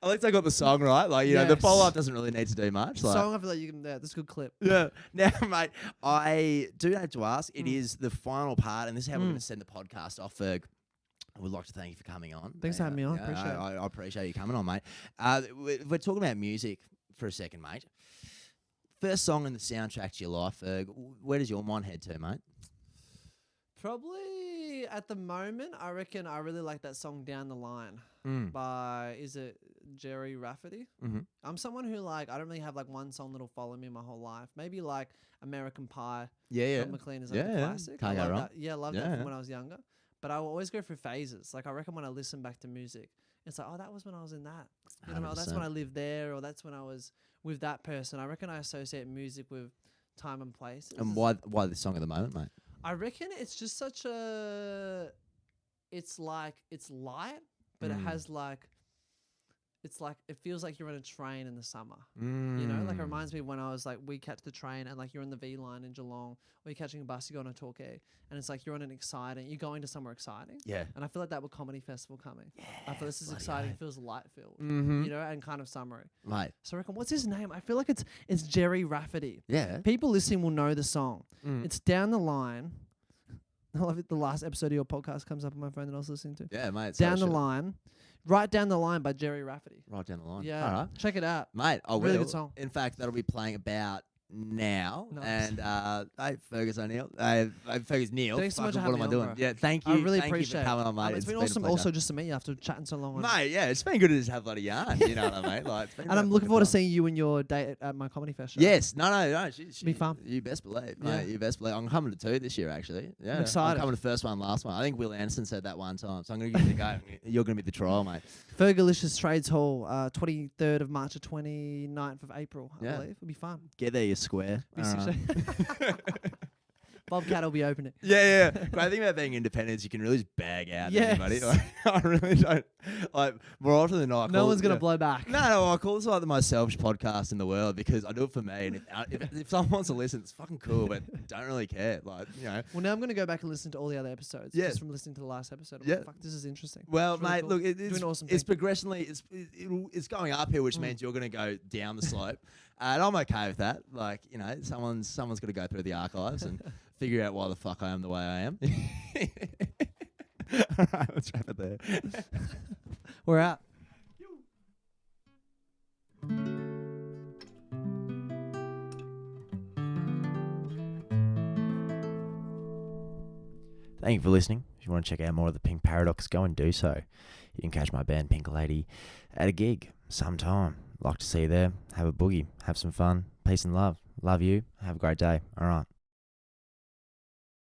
At least I got the song right. Like, you know, the Yes. follow-up doesn't really need to do much. Like, Song, I feel like you can. Yeah, that's a good clip. yeah. Now, mate, I do have to ask. It is the final part, and this is how we're going to send the podcast off, Ferg. I would like to thank you for coming on. Thanks for having me on. Appreciate it. I appreciate you coming on, mate. We're talking about music for a second, mate. First song in the soundtrack to your life, Ferg. Where does your mind head to, mate? Probably at the moment, I reckon I really like that song "Down the Line" by is it Jerry Rafferty? Mhm. I'm someone who like I don't really have like one song that'll follow me my whole life. Maybe like American Pie. Yeah. John McClane is like Yeah, a yeah. classic. Can't I go love wrong. that. Yeah, I loved Yeah, that yeah. from when I was younger. But I will always go through phases. Like I reckon when I listen back to music, it's like, oh, that was when I was in that. You know, that's when 100%. I lived there, or that's when I was with that person. I reckon I associate music with time and place. And why this song at the moment, mate? I reckon it's just such a. It's like it's light, but it has like. It's like it feels like you're on a train in the summer. You know, like it reminds me when I was like, we catch the train and like you're on the V line in Geelong, or you're catching a bus, you go on a Torquay, and it's like you're on an exciting. You're going to somewhere exciting. Yeah. And I feel like that with Comedy Festival coming. I feel this is bloody exciting. oath. Feels light filled. Mhm. You know, and kind of summery. Mate. So I reckon, what's his name? I feel like it's Jerry Rafferty. Yeah. People listening will know the song. Mm. It's Down the Line. I love it. The last episode of your podcast comes up on my phone that I was listening to. Yeah, mate. Down the line. Right Down the Line by Jerry Rafferty. Right down the line. Yeah. All right. Check it out. Mate, I Really will. good song. In fact, that'll be playing about now. Nice. And hey, Fergus O'Neill. Fergus Neal. Thanks so much for Fucking, having what me am I on, doing? bro. Yeah, thank you. I really Thank appreciate you for coming on, mate. It's been a awesome pleasure. also just to meet you after chatting so long. Mate, yeah, it's been good to just have bloody yarn. You know what I mean? Like, it's been And I'm fucking looking forward to fun. seeing you and your date at my comedy fest show. Yes, no. Be fun. You best believe, Yeah. mate. You best believe. I'm coming to 2 this year, actually. Yeah, I'm excited. I'm coming to the first one, last one. I think Will Anderson said that one time, so I'm going to give you the go. You're going to be the trial, mate. Fergalicious Trades Hall, 23rd of March to 29th of April, I believe. It'll be fun. Get there, you square. Be All right. Bobcat will be opening. Yeah. Great thing about being independent is you can really just bag out Yes. anybody. Like, I really don't. Like, more often than not, No one's going to blow back. No, I call this like the most selfish podcast in the world because I do it for me. And if someone wants to listen, it's fucking cool, but don't really care. Like, you know. Well, now I'm going to go back and listen to all the other episodes. Yeah. Just from listening to the last episode. I'm Yeah. like, fuck, this is interesting. Well, It's really mate, cool. look, Doing an awesome it's thing. progressively, it's going uphill, which means you're going to go down the slope. And I'm okay with that. Like, you know, someone's got to go through the archives and figure out why the fuck I am the way I am. All right, let's wrap it there. We're out. Thank you for listening. If you want to check out more of the Pink Paradox, go and do so. You can catch my band Pink Lady at a gig sometime. Like to see you there. Have a boogie. Have some fun. Peace and love. Love you. Have a great day. All right.